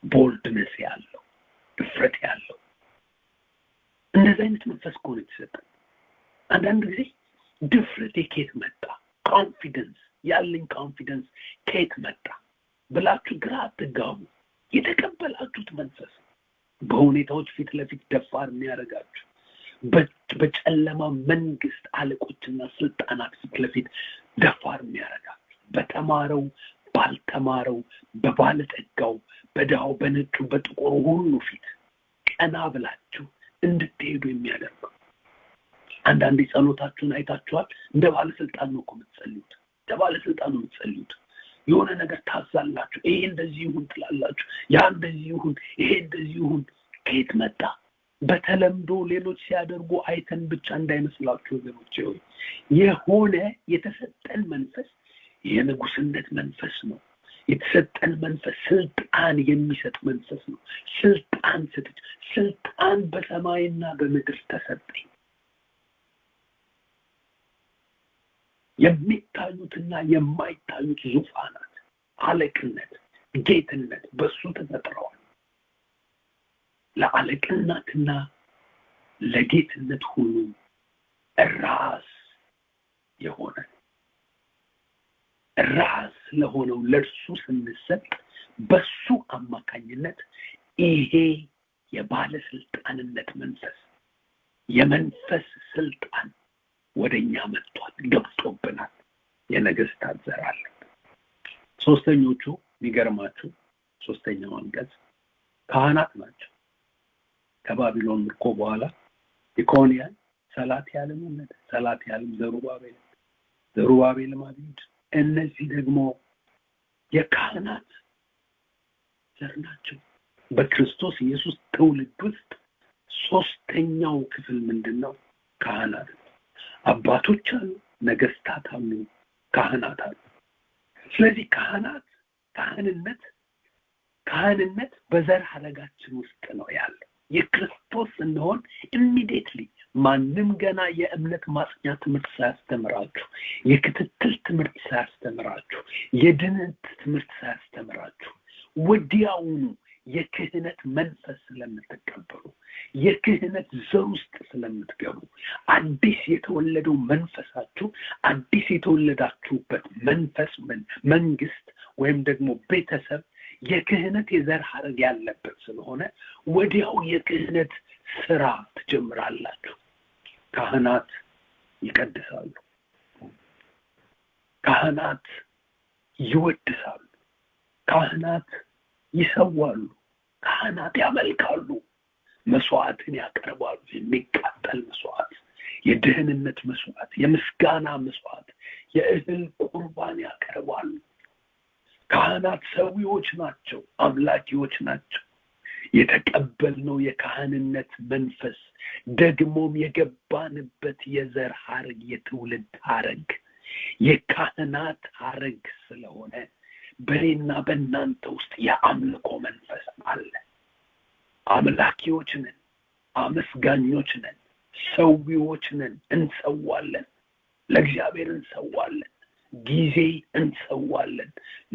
ቦልድነስ ያለው፣ ድፍረት ያለው እንደዚህ አይነት መንፈስ እኮ ነው የተሰጠን። አንዳንድ ጊዜ ድፍረት ከየት መጣ? ኮንፊደንስ ያለኝ ኮንፊደንስ ከየት መጣ ብላችሁ ግራ አትጋቡ። የተቀበላችሁት መንፈስ በሁኔታዎች ፊት ለፊት ደፋር የሚያደርጋችሁ፣ በጨለማ መንግስት አለቆችና ስልጣናት ፊት ለፊት ደፋር የሚያደርጋችሁ፣ በተማረው ባልተማረው፣ በባለጠጋው በድሃው በነጩ በጥቁሩ ሁሉ ፊት ቀና ብላችሁ እንድትሄዱ የሚያደርገው። አንዳንዴ ጸሎታችሁን አይታችኋል። እንደ ባለስልጣን ነው እኮ የምትጸልዩት። እንደ ባለስልጣን ነው የምትጸልዩት። የሆነ ነገር ታዛላችሁ፣ ይሄ እንደዚህ ይሁን ትላላችሁ፣ ያ እንደዚህ ይሁን፣ ይሄ እንደዚህ ይሁን። ከየት መጣ? በተለምዶ ሌሎች ሲያደርጉ አይተን ብቻ እንዳይመስላችሁ ወገኖቼ ሆይ፣ የሆነ የተሰጠን መንፈስ የንጉስነት መንፈስ ነው። የተሰጠን መንፈስ ስልጣን የሚሰጥ መንፈስ ነው። ስልጣን በሰማይና በምድር ተሰጠኝ። የሚታዩትና የማይታዩት ዙፋናት፣ አለቅነት፣ ጌትነት በሱ ተፈጥረዋል። ለአለቅነትና ለጌትነት ሁሉ ራስ የሆነ ራስ ለሆነው ለእርሱ ስንሰጥ በሱ አማካኝነት ይሄ የባለስልጣንነት መንፈስ የመንፈስ ስልጣን ወደኛ መጥቷል፣ ገብቶብናል። የነገስታት ዘር አለን። ሶስተኞቹ የሚገርማችሁ ሶስተኛው አንቀጽ ካህናት ናቸው። ከባቢሎን ምርኮ በኋላ ኢኮንያን ሰላትያልም ወለደ። ሰላትያልም ዘሩባቤልም አብዩድ። እነዚህ ደግሞ የካህናት ዘር ናቸው። በክርስቶስ ኢየሱስ ትውልድ ውስጥ ሶስተኛው ክፍል ምንድነው? ካህናት። አባቶች አሉ፣ ነገስታት አሉ፣ ካህናት አሉ። ስለዚህ ካህንነት በዘር ሐረጋችን ውስጥ ነው ያለው። የክርስቶስ ስንሆን ኢሚዲየትሊ ማንም ገና የእምነት ማጽኛ ትምህርት ሳያስተምራችሁ፣ የክትትል ትምህርት ሳያስተምራችሁ፣ የድነት ትምህርት ሳያስተምራችሁ ወዲያውኑ የክህነት መንፈስ ስለምትቀበሉ፣ የክህነት ዘር ውስጥ ስለምትገቡ፣ አዲስ የተወለደው መንፈሳችሁ አዲስ የተወለዳችሁበት መንፈስ መንግስት ወይም ደግሞ ቤተሰብ የክህነት የዘር ሐረግ ያለበት ስለሆነ ወዲያው የክህነት ስራ ትጀምራላችሁ። ካህናት ይቀድሳሉ፣ ካህናት ይወድሳሉ፣ ካህናት ይሰዋሉ፣ ካህናት ያመልካሉ፣ መስዋዕትን ያቀርባሉ። የሚቃጠል መስዋዕት፣ የደህንነት መስዋዕት፣ የምስጋና መስዋዕት፣ የእህል ቁርባን ያቀርባሉ። ካህናት ሰዊዎች ናቸው፣ አምላኪዎች ናቸው። የተቀበልነው የካህንነት መንፈስ ደግሞም የገባንበት የዘር ሐረግ የትውልድ ሐረግ የካህናት ሐረግ ስለሆነ በእኔና በእናንተ ውስጥ የአምልኮ መንፈስ አለ። አምላኪዎች ነን፣ አመስጋኞች ነን፣ ሰዊዎች ነን። እንሰዋለን፣ ለእግዚአብሔር እንሰዋለን፣ ጊዜ እንሰዋለን፣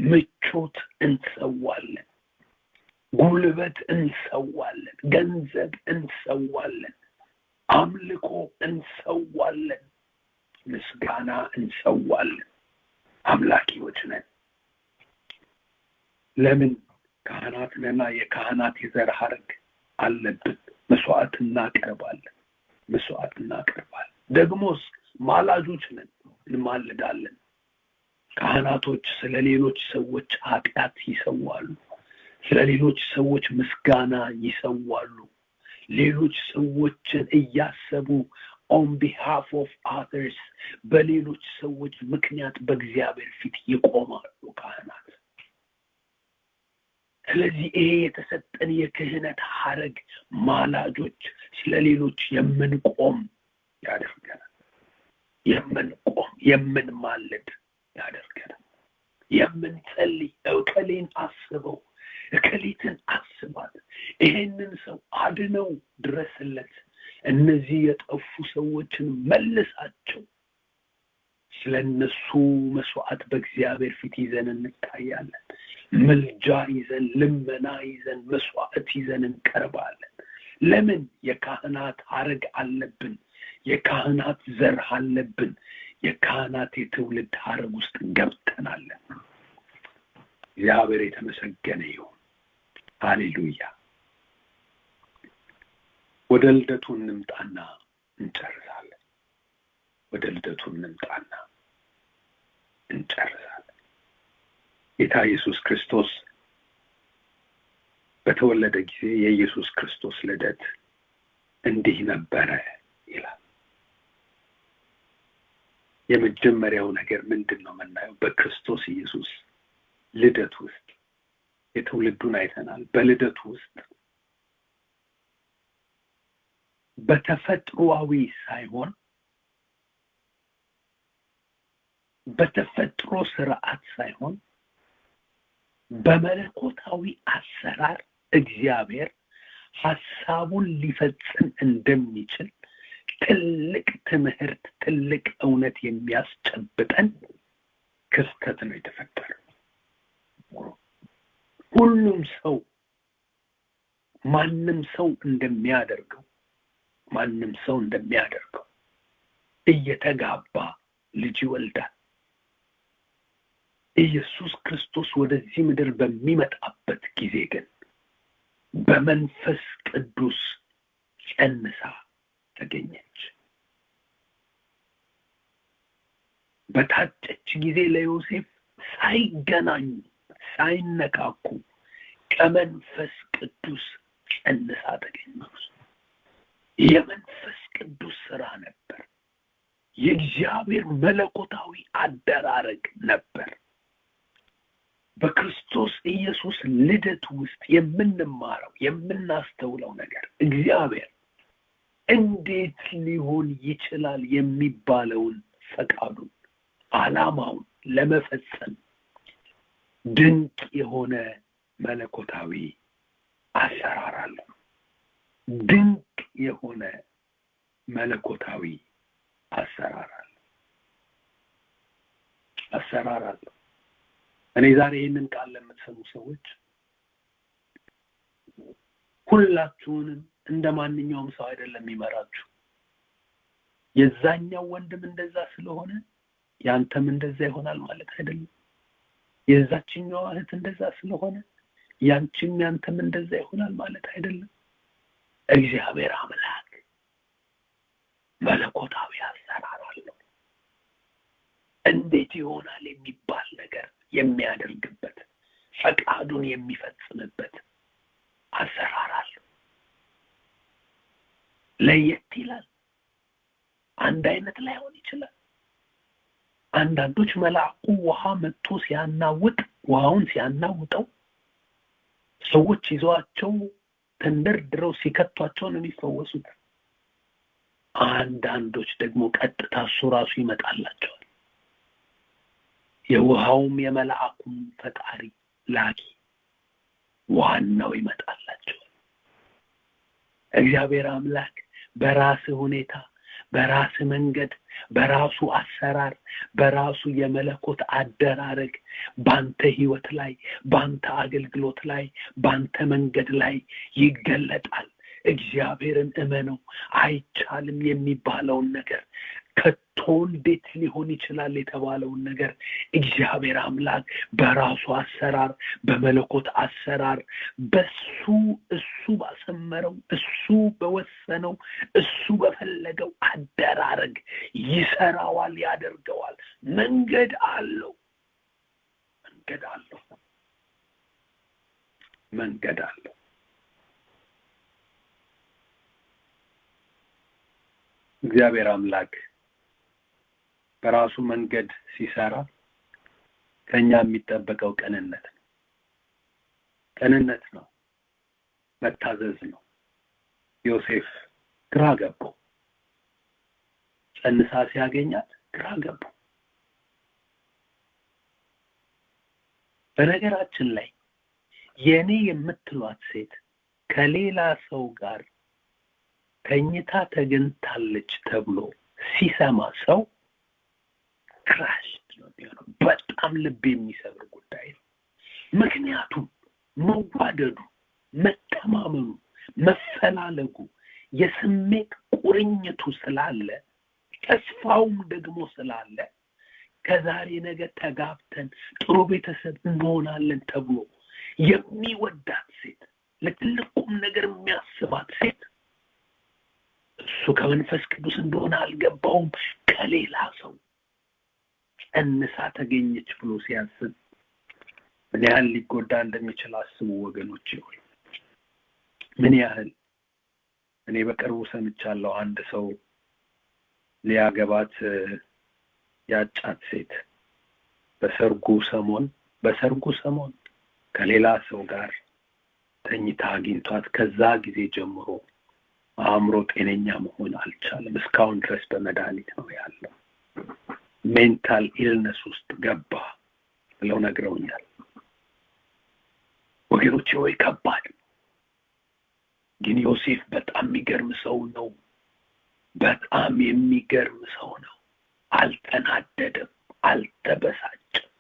ምቾት እንሰዋለን፣ ጉልበት እንሰዋለን፣ ገንዘብ እንሰዋለን፣ አምልኮ እንሰዋለን፣ ምስጋና እንሰዋለን። አምላኪዎች ነን። ለምን? ካህናት ነና የካህናት የዘር ሐረግ አለብን። መስዋዕት እናቀርባለን። ደግሞስ ማላጆች ነን፣ እንማልዳለን። ካህናቶች ስለ ሌሎች ሰዎች ኃጢአት ይሰዋሉ፣ ስለ ሌሎች ሰዎች ምስጋና ይሰዋሉ። ሌሎች ሰዎችን እያሰቡ on behalf of others በሌሎች ሰዎች ምክንያት በእግዚአብሔር ፊት ይቆማሉ ካህናት። ስለዚህ ይሄ የተሰጠን የክህነት ሐረግ ማላጆች፣ ስለ ሌሎች የምንቆም ያደርገናል። የምንማልድ ያደርገናል። የምንጸልይ፣ እከሌን አስበው፣ እከሊትን አስባት፣ ይሄንን ሰው አድነው፣ ድረስለት፣ እነዚህ የጠፉ ሰዎችን መልሳቸው። ስለነሱ መስዋዕት በእግዚአብሔር ፊት ይዘን እንታያለን። ምልጃ ይዘን፣ ልመና ይዘን፣ መስዋዕት ይዘን እንቀርባለን። ለምን? የካህናት ሐረግ አለብን። የካህናት ዘር አለብን። የካህናት የትውልድ ሐረግ ውስጥ ገብተናለን። እግዚአብሔር የተመሰገነ ይሁን። ሃሌሉያ። ወደ ልደቱ እንምጣና እንጨርሳለን። ጌታ ኢየሱስ ክርስቶስ በተወለደ ጊዜ የኢየሱስ ክርስቶስ ልደት እንዲህ ነበረ ይላል። የመጀመሪያው ነገር ምንድነው የምናየው? በክርስቶስ ኢየሱስ ልደት ውስጥ የትውልዱን አይተናል። በልደቱ ውስጥ በተፈጥሯዊ ሳይሆን በተፈጥሮ ስርዓት ሳይሆን በመለኮታዊ አሰራር እግዚአብሔር ሐሳቡን ሊፈጽም እንደሚችል ትልቅ ትምህርት፣ ትልቅ እውነት የሚያስጨብጠን ክስተት ነው የተፈጠረው። ሁሉም ሰው ማንም ሰው እንደሚያደርገው እየተጋባ ልጅ ይወልዳል። ኢየሱስ ክርስቶስ ወደዚህ ምድር በሚመጣበት ጊዜ ግን በመንፈስ ቅዱስ ጸንሳ ተገኘች። በታጨች ጊዜ ለዮሴፍ ሳይገናኙ ሳይነካኩ ከመንፈስ ቅዱስ ጸንሳ ተገኘች። የመንፈስ ቅዱስ ሥራ ነበር። የእግዚአብሔር መለኮታዊ አደራረግ ነበር። በክርስቶስ ኢየሱስ ልደት ውስጥ የምንማረው የምናስተውለው ነገር እግዚአብሔር እንዴት ሊሆን ይችላል የሚባለውን ፈቃዱን ዓላማውን ለመፈጸም ድንቅ የሆነ መለኮታዊ አሰራር አለው። ድንቅ የሆነ መለኮታዊ አሰራር አለው። እኔ ዛሬ ይህንን ቃል ለምትሰሙ ሰዎች ሁላችሁንም እንደማንኛውም ሰው አይደለም ይመራችሁ። የዛኛው ወንድም እንደዛ ስለሆነ ያንተም እንደዛ ይሆናል ማለት አይደለም። የዛችኛው እህት እንደዛ ስለሆነ ያንቺም ያንተም እንደዛ ይሆናል ማለት አይደለም። እግዚአብሔር አምላክ መለኮታዊ አሰራር አለው። እንዴት ይሆናል የሚባል ነገር የሚያደርግበት ፈቃዱን የሚፈጽምበት አሰራር አለው። ለየት ይላል። አንድ አይነት ላይሆን ይችላል። አንዳንዶች መልአኩ ውሃ መጥቶ ውሃውን ሲያናውጠው ሰዎች ይዘዋቸው ተንደርድረው ሲከቷቸው ነው የሚፈወሱት። አንዳንዶች ደግሞ ቀጥታ እሱ ራሱ ይመጣላቸዋል። የውሃውም የመልአኩም ፈጣሪ ላኪ ዋናው ይመጣላቸዋል። እግዚአብሔር አምላክ በራስ ሁኔታ፣ በራስ መንገድ፣ በራሱ አሰራር፣ በራሱ የመለኮት አደራረግ ባንተ ህይወት ላይ፣ ባንተ አገልግሎት ላይ፣ ባንተ መንገድ ላይ ይገለጣል። እግዚአብሔርን እመነው። አይቻልም የሚባለውን ነገር ከቶ እንዴት ሊሆን ይችላል የተባለውን ነገር እግዚአብሔር አምላክ በራሱ አሰራር፣ በመለኮት አሰራር፣ እሱ ባሰመረው፣ እሱ በወሰነው፣ እሱ በፈለገው አደራረግ ይሰራዋል፣ ያደርገዋል። መንገድ አለው። እግዚአብሔር አምላክ በራሱ መንገድ ሲሰራ ከኛ የሚጠበቀው ቅንነት ነው፣ መታዘዝ ነው። ዮሴፍ ግራ ገባው። ጸንሳ ሲያገኛት ግራ ገባው። በነገራችን ላይ የኔ የምትሏት ሴት ከሌላ ሰው ጋር ተኝታ ተገኝታለች ተብሎ ሲሰማ ሰው ክራሽ ነው የሚሆነው። በጣም ልብ የሚሰብር ጉዳይ ነው። ምክንያቱም መዋደዱ፣ መተማመኑ፣ መፈላለጉ፣ የስሜት ቁርኝቱ ስላለ፣ ተስፋውም ደግሞ ስላለ ከዛሬ ነገ ተጋብተን ጥሩ ቤተሰብ እንሆናለን ተብሎ የሚወዳት ሴት፣ ለትልቁም ነገር የሚያስባት ሴት እሱ ከመንፈስ ቅዱስ እንደሆነ አልገባውም። ከሌላ ሰው ጸንሳ ተገኘች ብሎ ሲያስብ ምን ያህል ሊጎዳ እንደሚችል አስቡ ወገኖች። ይሁን ምን ያህል እኔ በቅርቡ ሰምቻለሁ። አንድ ሰው ሊያገባት ያጫት ሴት በሰርጉ ሰሞን በሰርጉ ሰሞን ከሌላ ሰው ጋር ተኝታ አግኝቷት ከዛ ጊዜ ጀምሮ አእምሮ ጤነኛ መሆን አልቻለም። እስካሁን ድረስ በመድኃኒት ነው ያለው። ሜንታል ኢልነስ ውስጥ ገባ ብለው ነግረውኛል። ወገኖቼ ሆይ ከባድ ነው። ግን ዮሴፍ በጣም የሚገርም ሰው ነው። በጣም የሚገርም ሰው ነው። አልተናደደም፣ አልተበሳጨም።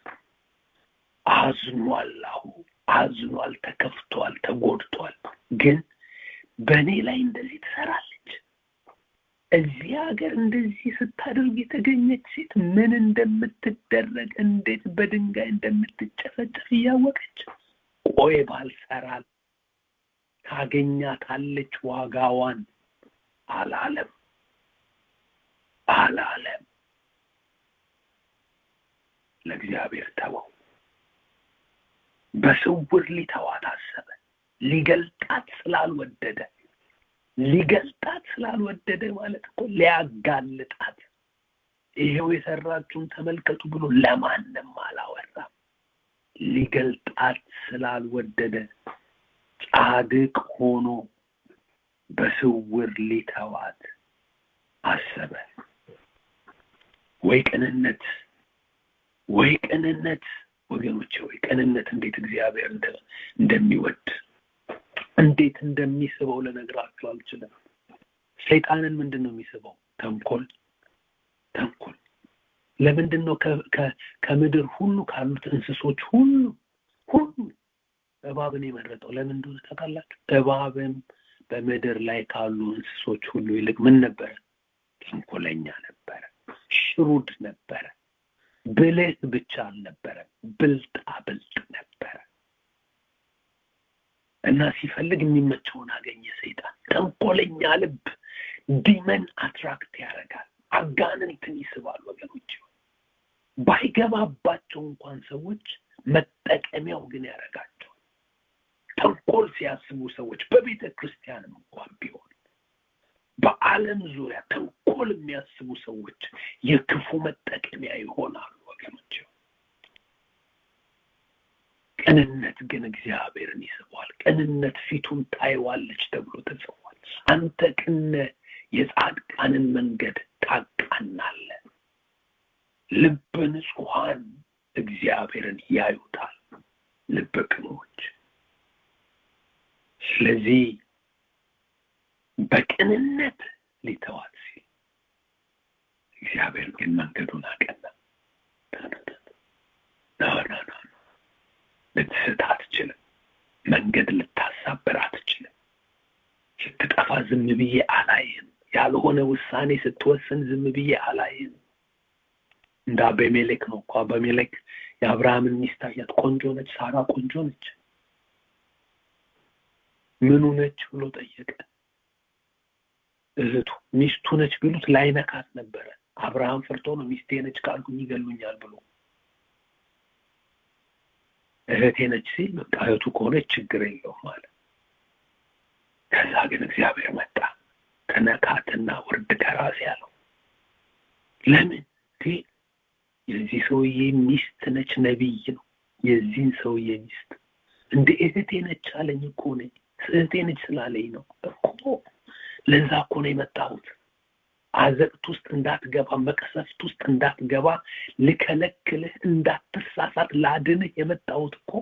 አዝኗል፣ ተከፍቷል፣ ተጎድቷል። ግን በእኔ ላይ እንደዚህ ትሰራለች፣ እዚህ ሀገር እንደዚህ ስታደርግ የተገኘች ሴት ምን እንደምትደረግ እንዴት በድንጋይ እንደምትጨፈጨፍ እያወቀች ቆይ ባልሰራል ታገኛታለች ዋጋዋን አላለም። ለእግዚአብሔር ተወው። በስውር ሊተዋት አሰበ። ሊገልጣት ስላልወደደ ማለት እኮ ሊያጋልጣት፣ ይሄው የሰራችውን ተመልከቱ ብሎ ለማንም አላወራም። ሊገልጣት ስላልወደደ ጻድቅ ሆኖ በስውር ሊተዋት አሰበ። ወይ ቅንነት ወገኖቼ፣ ወይ ቅንነት እንዴት እግዚአብሔር እንደሚወድ እንዴት እንደሚስበው ልነግራችሁ አልችልም። ሰይጣንን ምንድነው የሚስበው? ተንኮል። ለምንድነው ከምድር ሁሉ ካሉት እንስሶች ሁሉ እባብን የመረጠው? ለምን እንደሆነ ታውቃላችሁ? እባብም በምድር ላይ ካሉ እንስሶች ሁሉ ይልቅ ምን ነበረ? ተንኮለኛ ነበረ፣ ሽሩድ ነበረ። ብልህ ብቻ አልነበረም፣ ብልጣብልጥ ነበረ። እና ሲፈልግ የሚመቸውን አገኘ። ሰይጣን ተንኮለኛ ልብ ዲመን አትራክት ያደርጋል፣ አጋንንትን ይስባል። ወገኖች ባይገባባቸው እንኳን ሰዎች መጠቀሚያው ግን ያደርጋቸዋል። ተንኮል ሲያስቡ ሰዎች በቤተ ክርስቲያንም እንኳን ቢሆን በዓለም ዙሪያ ተንኮል የሚያስቡ ሰዎች የክፉ መጠቀሚያ ይሆናሉ። ወገኖች ቅንነት ግን እግዚአብሔርን ይስበዋል። ቅንነት ፊቱን ታይዋለች ተብሎ ተጽፏል። አንተ ቅን የጻድቃንን መንገድ ታቃናለህ፣ ልበ ንጹሐን እግዚአብሔርን ያዩታል፣ ልበ ቅኖች። ስለዚህ በቅንነት ሊተዋት ሲል እግዚአብሔር ግን መንገዱን አቀና። ልትስት አትችልም። መንገድ ልታሳብር አትችልም። ስትጠፋ ዝም ብዬ አላይም። ያልሆነ ውሳኔ ስትወስን ዝም ብዬ አላይም። እንደ አቤሜሌክ ነው እኮ። አቤሜሌክ የአብርሃምን ሚስት አያት። ቆንጆ ነች፣ ሳራ ቆንጆ ነች። ምኑ ነች ብሎ ጠየቀ። እህቱ ሚስቱ ነች ቢሉት ላይነካት ነበረ። አብርሃም ፈርቶ ነው ሚስቴ ነች ካልኩኝ ይገሉኛል ብሎ። እህቴ ነች ሲል በቃ እህቱ ከሆነች ችግር የለውም ማለት። ከዛ ግን እግዚአብሔር መጣ፣ ተነካትና ውርድ ከራስ ያለው። ለምን? የዚህ ሰውዬ ሚስት ነች፣ ነቢይ ነው። የዚህን ሰውዬ ሚስት እንደ እህቴ ነች አለኝ እኮ ነኝ። እህቴ ነች ስላለኝ ነው እኮ። ለዛ እኮ ነው የመጣሁት። አዘቅት ውስጥ እንዳትገባ፣ መቅሰፍት ውስጥ እንዳትገባ፣ ልከለክልህ፣ እንዳትሳሳት ላድንህ የመጣሁት እኮ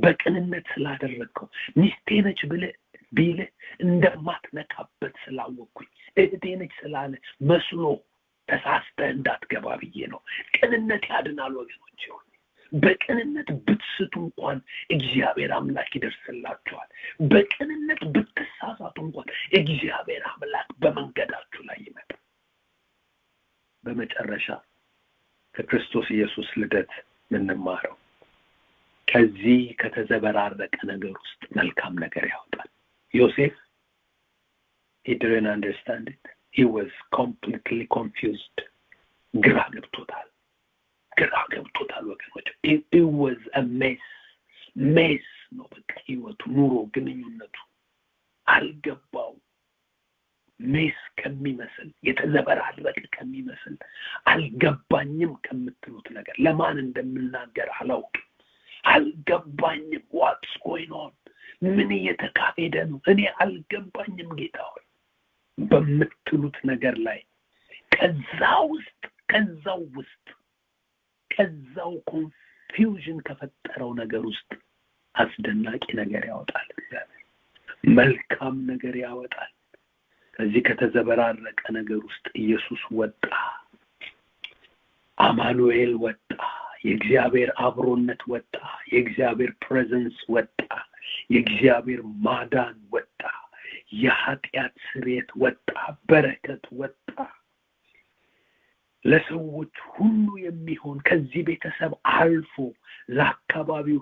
በቅንነት ስላደረግከው። ሚስቴ ነች ቢልህ እንደማትነካበት ስላወቅኩኝ፣ እህቴ ነች ስላለ መስሎ ተሳስተህ እንዳትገባ ብዬ ነው። ቅንነት ያድናል ወገኖች። በቅንነት ብትስቱ እንኳን እግዚአብሔር አምላክ ይደርስላችኋል። በቅንነት ብትሳሳቱ እንኳን እግዚአብሔር አምላክ በመንገዳችሁ ላይ ይመጣል። በመጨረሻ ከክርስቶስ ኢየሱስ ልደት ምንማረው ከዚህ ከተዘበራረቀ ነገር ውስጥ መልካም ነገር ያወጣል። ዮሴፍ he didn't understand it. He was completely confused. ግራ ገብቶታል ወገኖች። it was a mess ነው በቃ ህይወቱ፣ ኑሮ፣ ግንኙነቱ አልገባው። ሜስ ከሚመስል የተዘበራረቀ ከሚመስል አልገባኝም ከምትሉት ነገር ለማን እንደምናገር አላውቅም። አልገባኝም what's going on ምን እየተካሄደ ነው እኔ አልገባኝም ጌታ ሆይ በምትሉት ነገር ላይ ከዛው ኮንፊውዥን ከፈጠረው ነገር ውስጥ አስደናቂ ነገር ያወጣል እግዚአብሔር መልካም ነገር ያወጣል ከዚህ ከተዘበራረቀ ነገር ውስጥ ኢየሱስ ወጣ አማኑኤል ወጣ የእግዚአብሔር አብሮነት ወጣ የእግዚአብሔር ፕሬዘንስ ወጣ የእግዚአብሔር ማዳን ወጣ የኃጢአት ስርየት ወጣ በረከት ወጣ ለሰዎች ሁሉ የሚሆን ከዚህ ቤተሰብ አልፎ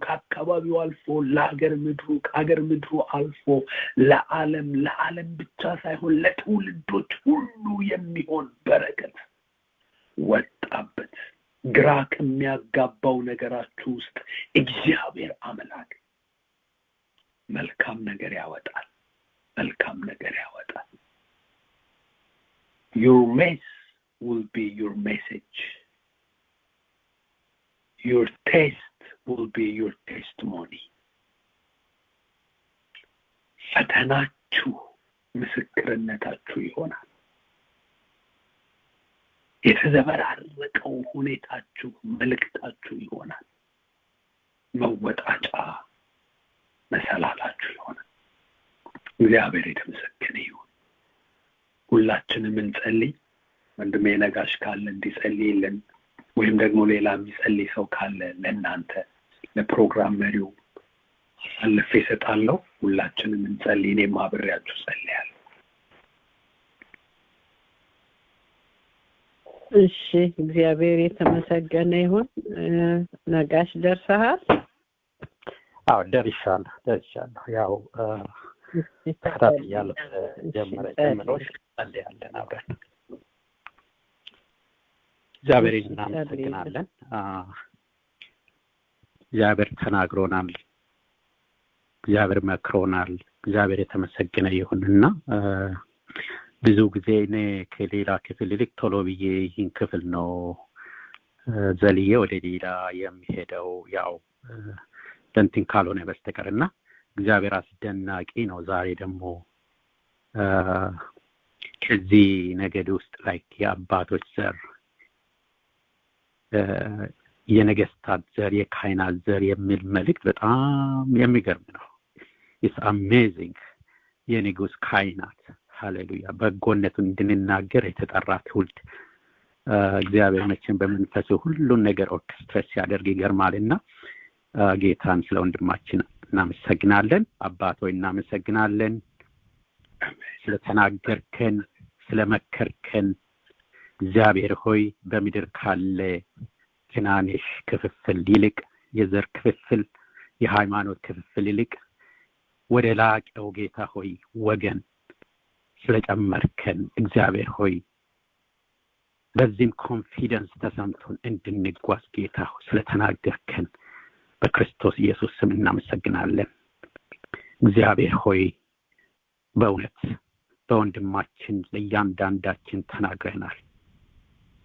ከአካባቢው አልፎ ለሀገር ምድሩ አልፎ ለዓለም ብቻ ሳይሆን ለትውልዶች ሁሉ የሚሆን በረከት ወጣበት ግራ ከሚያጋባው ነገራችሁ ውስጥ እግዚአብሔር አምላክ መልካም ነገር ያወጣል your mess will be your message your test will be your testimony ፈተናችሁ ምስክርነታችሁ ይሆናል የተዘበራረቀው ሁኔታችሁ መልእክታችሁ ይሆናል መወጣጫ መሰላላችሁ ይሆናል እግዚአብሔር የተመሰገነ ይሁን ሁላችንም እንጸልይ ወንድሜ ነጋሽ ካለ እንዲጸልይልን ወይም ደግሞ ሌላ የሚጸልይ ሰው ካለ ለእናንተ ለፕሮግራም መሪው አለፈ ይሰጣለሁ ሁላችንም እንጸልይ እኔም አብሬያችሁ ጸልያለሁ እሺ እግዚአብሔር የተመሰገነ ይሁን ነጋሽ ደርሰሃል አዎ ደርሻለሁ ያው ተከታትያለሁ ጀምሮሽ ጸልያለን አብረን እግዚአብሔርን እናመሰግናለን እግዚአብሔር ተናግሮናል እግዚአብሔር መክሮናል እግዚአብሔር የተመሰገነ ይሁንና ብዙ ጊዜ እኔ ከሌላ ክፍል ቶሎ ብዬ ይህን ክፍል ነው ዘልዬ ወደ ሌላ የሚሄደው ያው እንትን ካልሆነ በስተቀርና እግዚአብሔር አስደናቂ ነው ዛሬ ደግሞ ከዚህ ነገድ ውስጥ ላይ የአባቶች ዘር የነገስታት ዘር የካህናት ዘር የሚል መልእክት በጣም የሚገርም ነው it's amazing የንጉስ ካህናት ሃሌሉያ በጎነቱን እንድንናገር የተጠራ ትውልድ እግዚአብሔር መቼም በመንፈሱ ሁሉን ነገር ኦርኬስትሬት ሲያደርግ ይገርማልና ጌታን ስለ ወንድማችን እናመሰግናለን አባቶይ እናመሰግናለን ስለተናገርከን ስለመከርከን እግዚአብሔር ሆይ በምድር ካለ ትናንሽ ክፍፍል ይልቅ የዘር ክፍፍል የሃይማኖት ክፍፍል ይልቅ ወደ ላቀው ጌታ ሆይ ወገን ስለጨመርከን እግዚአብሔር ሆይ በዚህም ኮንፊደንስ ተሰምቶን እንድንጓዝ ጌታ ሆይ ስለተናገርከን በክርስቶስ ኢየሱስ ስም እናመሰግናለን እግዚአብሔር ሆይ በእውነት በወንድማችን ለእያንዳንዳችን ተናግረናል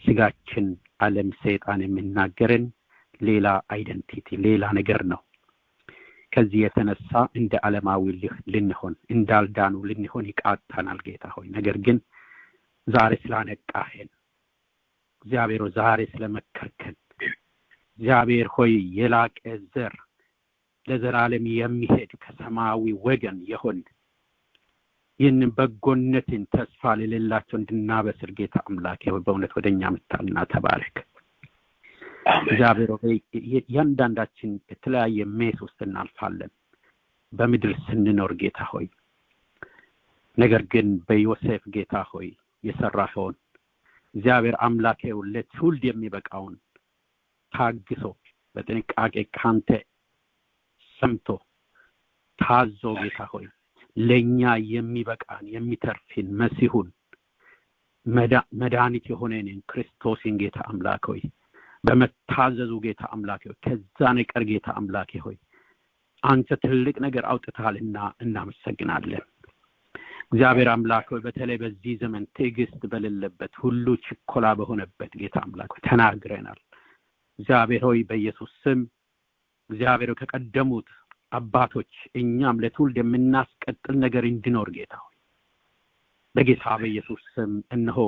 ስጋችን ዓለም ሰይጣን የሚናገርን ሌላ አይደንቲቲ ሌላ ነገር ነው ከዚህ የተነሳ እንደ ዓለማዊ ልንሆን እንዳልዳኑ ልንሆን ይቃጣናል ጌታ ሆይ ነገር ግን ዛሬ ስላነቃኸን እግዚአብሔር ዛሬ ስለመከርከን እግዚአብሔር ሆይ የላቀ ዘር ለዘላለም የሚሄድ ከሰማያዊ ወገን ይሆን ይህንን በጎነትን ተስፋ ለሌላቸው እንድናበስር ጌታ አምላኬ ሆይ በእውነት ወደኛ መጣልና ተባረክ እግዚአብሔር ሆይ ያንዳንዳችን የተለያየ ሜስ ውስጥ እናልፋለን በምድር ስንኖር ጌታ ሆይ ነገር ግን በዮሴፍ ጌታ ሆይ የሰራኸውን እግዚአብሔር አምላኬ ሆይ ለትውልድ የሚበቃውን ታግሶ በጥንቃቄ ካንተ ሰምቶ ታዞ ጌታ ሆይ ለኛ የሚበቃን የሚተርፍን መሲሁን መድኃኒት የሆነን ክርስቶስን ጌታ አምላክ ሆይ በመታዘዙ ጌታ አምላክ ሆይ ከዛ ነገር ጌታ አምላክ ሆይ አንተ ትልቅ ነገር አውጥታልና እናመሰግናለን እግዚአብሔር አምላክ ሆይ በተለይ በዚህ ዘመን ትዕግስት በሌለበት ሁሉ ችኮላ በሆነበት ጌታ አምላክ ሆይ ተናግረናል እግዚአብሔር ሆይ በኢየሱስ ስም እግዚአብሔር ከቀደሙት አባቶች እኛም ለትውልድ የምናስቀጥል ነገር እንዲኖር ጌታ ሆይ በጌታ በኢየሱስ ስም እነሆ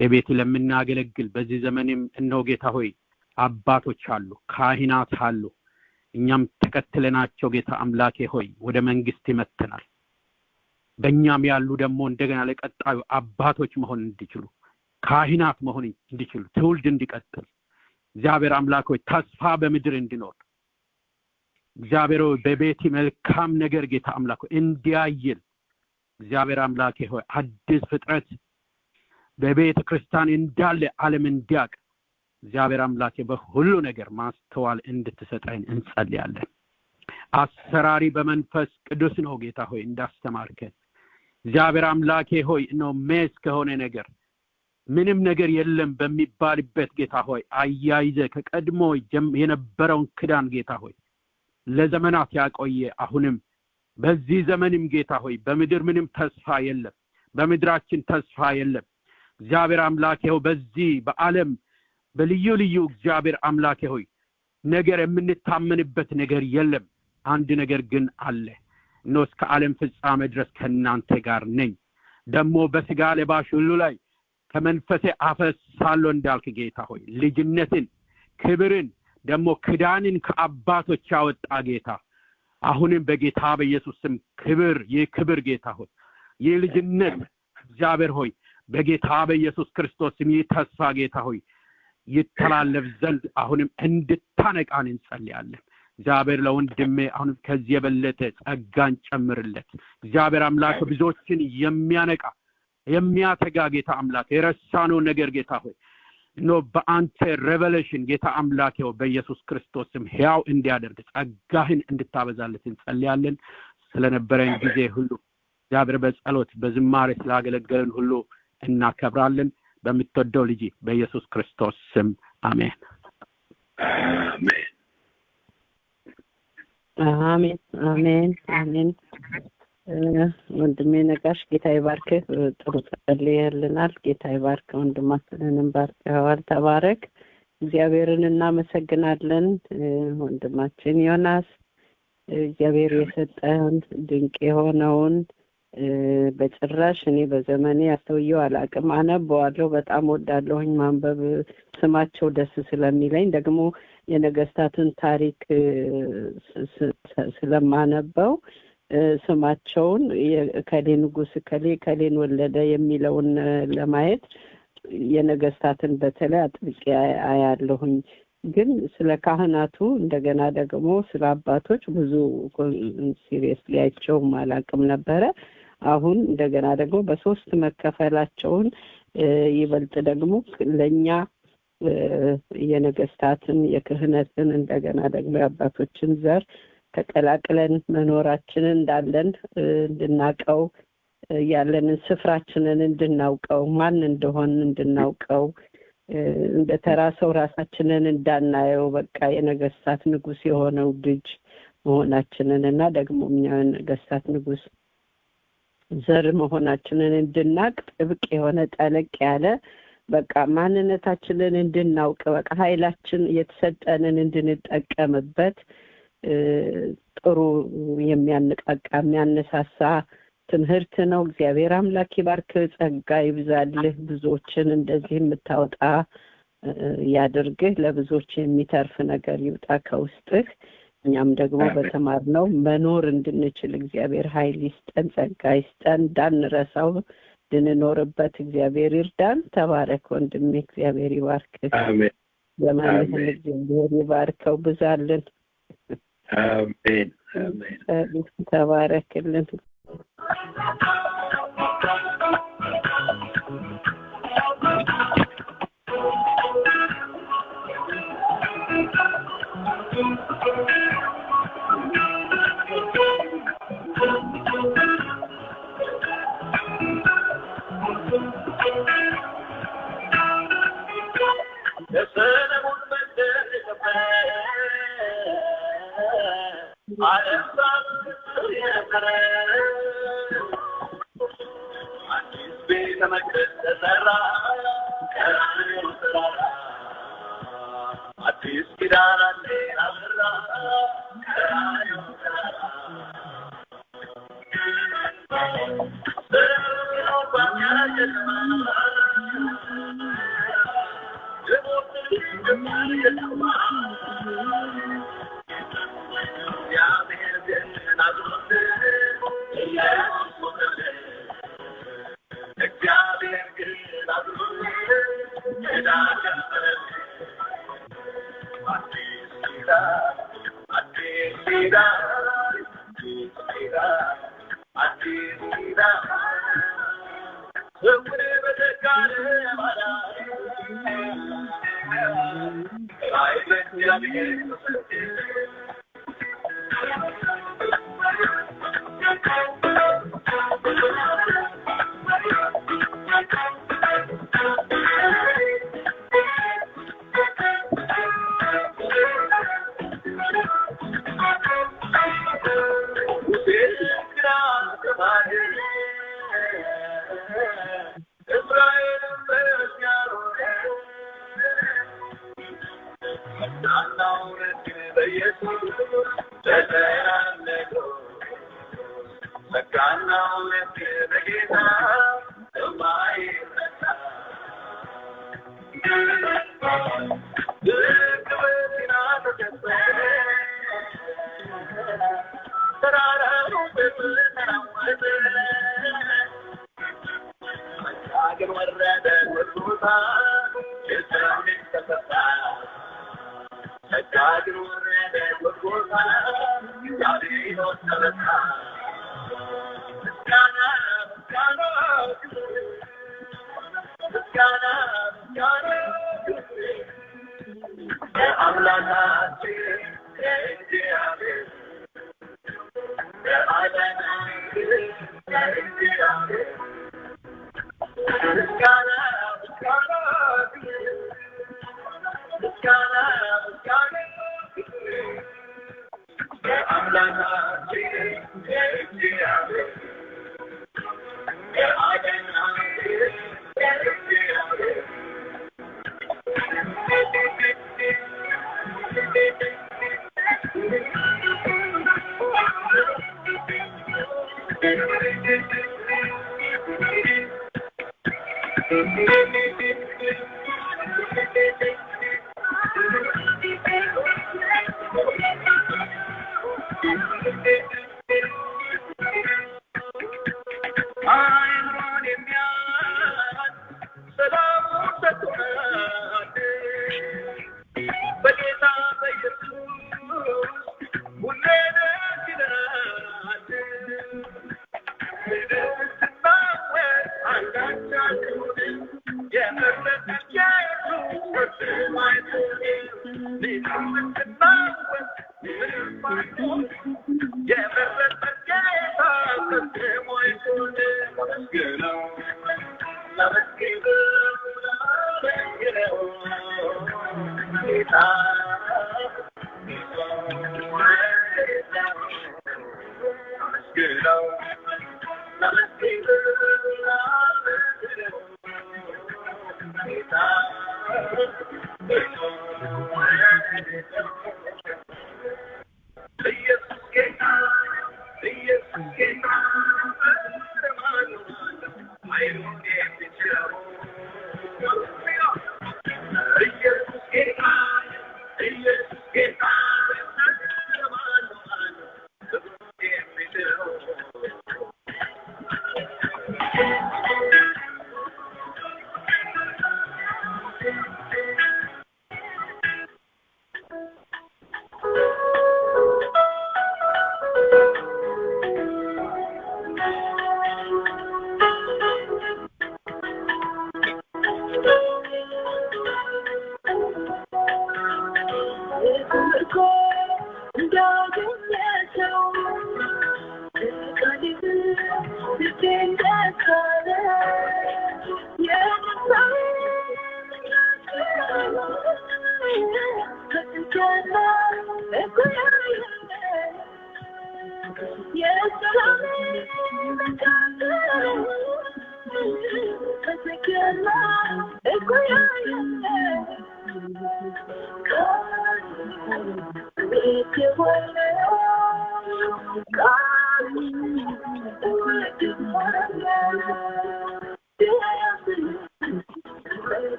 በቤት ለምናገለግል በዚህ ዘመንም እነሆ ጌታ ሆይ አባቶች አሉ ካህናት አሉ እኛም ተከትለናቸው ጌታ አምላኬ ሆይ ወደ መንግስት ይመተናል በእኛም ያሉ ደግሞ እንደገና ለቀጣዩ አባቶች መሆን እንዲችሉ ካህናት መሆን እንዲችሉ ትውልድ እንዲቀጥል እግዚአብሔር አምላክ ሆይ ተስፋ በምድር እንዲኖር እግዚአብሔር በቤት መልካም ነገር ጌታ አምላክ ሆይ እንዲያይል እግዚአብሔር አምላኬ ሆይ አዲስ ፍጥረት በቤተ ክርስቲያን እንዳለ ዓለም እንዲያቅ እግዚአብሔር አምላኬ በሁሉ ነገር ማስተዋል እንድትሰጠን እንጸልያለን አሰራሪ በመንፈስ ቅዱስ ነው ጌታ ሆይ እንዳስተማርከን እግዚአብሔር አምላኬ ሆይ ነው ሜስ ከሆነ ነገር ምንም ነገር የለም በሚባልበት ጌታ ሆይ አያይዘ ከቀድሞ የነበረውን ክዳን ጌታ ሆይ ለዘመናት ያቆየ አሁንም በዚህ ዘመንም ጌታ ሆይ በምድር ምንም ተስፋ የለም በምድራችን ተስፋ የለም እግዚአብሔር አምላኬ ሆይ በዚህ በዓለም በልዩ ልዩ እግዚአብሔር አምላኬ ሆይ ነገር የምንታመንበት ነገር የለም አንድ ነገር ግን አለ ነው እስከ ዓለም ፍጻሜ ድረስ ከናንተ ጋር ነኝ ደሞ በስጋ ለባሽ ሁሉ ላይ ከመንፈሴ አፈሳለሁ እንዳልክ ጌታ ሆይ ልጅነትን ክብርን ደሞ ክዳንን ከአባቶች ያወጣ ጌታ አሁንም በጌታ በኢየሱስ ስም ክብር የክብር ጌታ ሆይ የልጅነት እግዚአብሔር ሆይ በጌታ በኢየሱስ ክርስቶስ ስም ተስፋ ጌታ ሆይ ይተላለፍ ዘንድ አሁንም እንድታነቃን እንጸልያለን እግዚአብሔር ለወንድሜ አሁንም ከዚህ የበለጠ ጸጋን ጨምርለት እግዚአብሔር አምላክ ብዙዎችን የሚያነቃ የሚያተጋ ጌታ አምላክ የረሳነው ነገር ጌታ ሆይ ነው በአንተ ሬቨሌሽን ጌታ አምላክ ሆይ በኢየሱስ ክርስቶስ ስም ሕያው እንዲያደርግ ጸጋህን እንድታበዛለት እንጸልያለን ስለነበረን ጊዜ ሁሉ እግዚአብሔር በጸሎት በዝማሬ ስላገለገለን ሁሉ እናከብራለን በምትወደው ልጅ በኢየሱስ ክርስቶስ ስም አሜን አሜን አሜን አሜን ወንድሜ ነጋሽ ጌታ ይባርክ ጥሩ ጸልየልናል ጌታ ይባርክ ወንድማችንን ባርከዋል ተባረክ እግዚአብሔርን እናመሰግናለን ወንድማችን ዮናስ እግዚአብሔር የሰጠን ድንቅ የሆነውን በጭራሽ እኔ በዘመኔ ያስተውየው አላቅም አነበዋለሁ በጣም ወዳለሁኝ ማንበብ ስማቸው ደስ ስለሚለኝ ደግሞ የነገስታትን ታሪክ ስለማነበው ስማቸውን የከሌ ንጉስ ከሌን ወለደ የሚለውን ለማየት የነገስታትን በተለይ አጥብቄ አያለሁኝ ግን ስለ ካህናቱ እንደገና ደግሞ ስለ አባቶች ብዙ ሲሪየስሊ አይቼው አላቅም ነበረ አሁን እንደገና ደግሞ በሶስት መከፈላቸውን ይበልጥ ደግሞ ለኛ የነገስታትን የክህነትን እንደገና ደግሞ የአባቶችን ዘር ተቀላቅለን መኖራችንን እንዳለን እንድናቀው ያለንን ስፍራችንን እንድናውቀው ማን እንደሆን እንድናውቀው እንደተራሰው ራሳችንን እንዳናየው በቃ የነገስታት ንጉስ የሆነው ልጅ መሆናችንን እና ደግሞ እኛ ነገስታት ንጉስ ዘር መሆናችንን እንድናቅ ጥብቅ የሆነ ጠለቅ ያለ በቃ ማንነታችንን እንድናውቅ በቃ ኃይላችን የተሰጠንን እንድንጠቀምበት ጥሩ የሚያነቃቃ የሚያነሳሳ ትምህርት ነው እግዚአብሔር አምላክ ይባርክ ጸጋ ይብዛልህ ብዙዎችን እንደዚህ የምታወጣ ያድርግህ ለብዙዎች የሚተርፍ ነገር ይውጣ ከውስጥህ እኛም ደግሞ በተማርነው መኖር እንድንችል እግዚአብሔር ኃይል ይስጠን ጸጋ ይስጠን እንዳንረሳው እንድንኖርበት እግዚአብሔር ይርዳን ተባረክ ወንድሜ እግዚአብሔር ይባርክ አሜን ዘመንህን እግዚአብሔር ይባርከው ብዛልን አሜን አሜን ተባረክልን አዲስ ኪዳን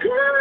Yeah.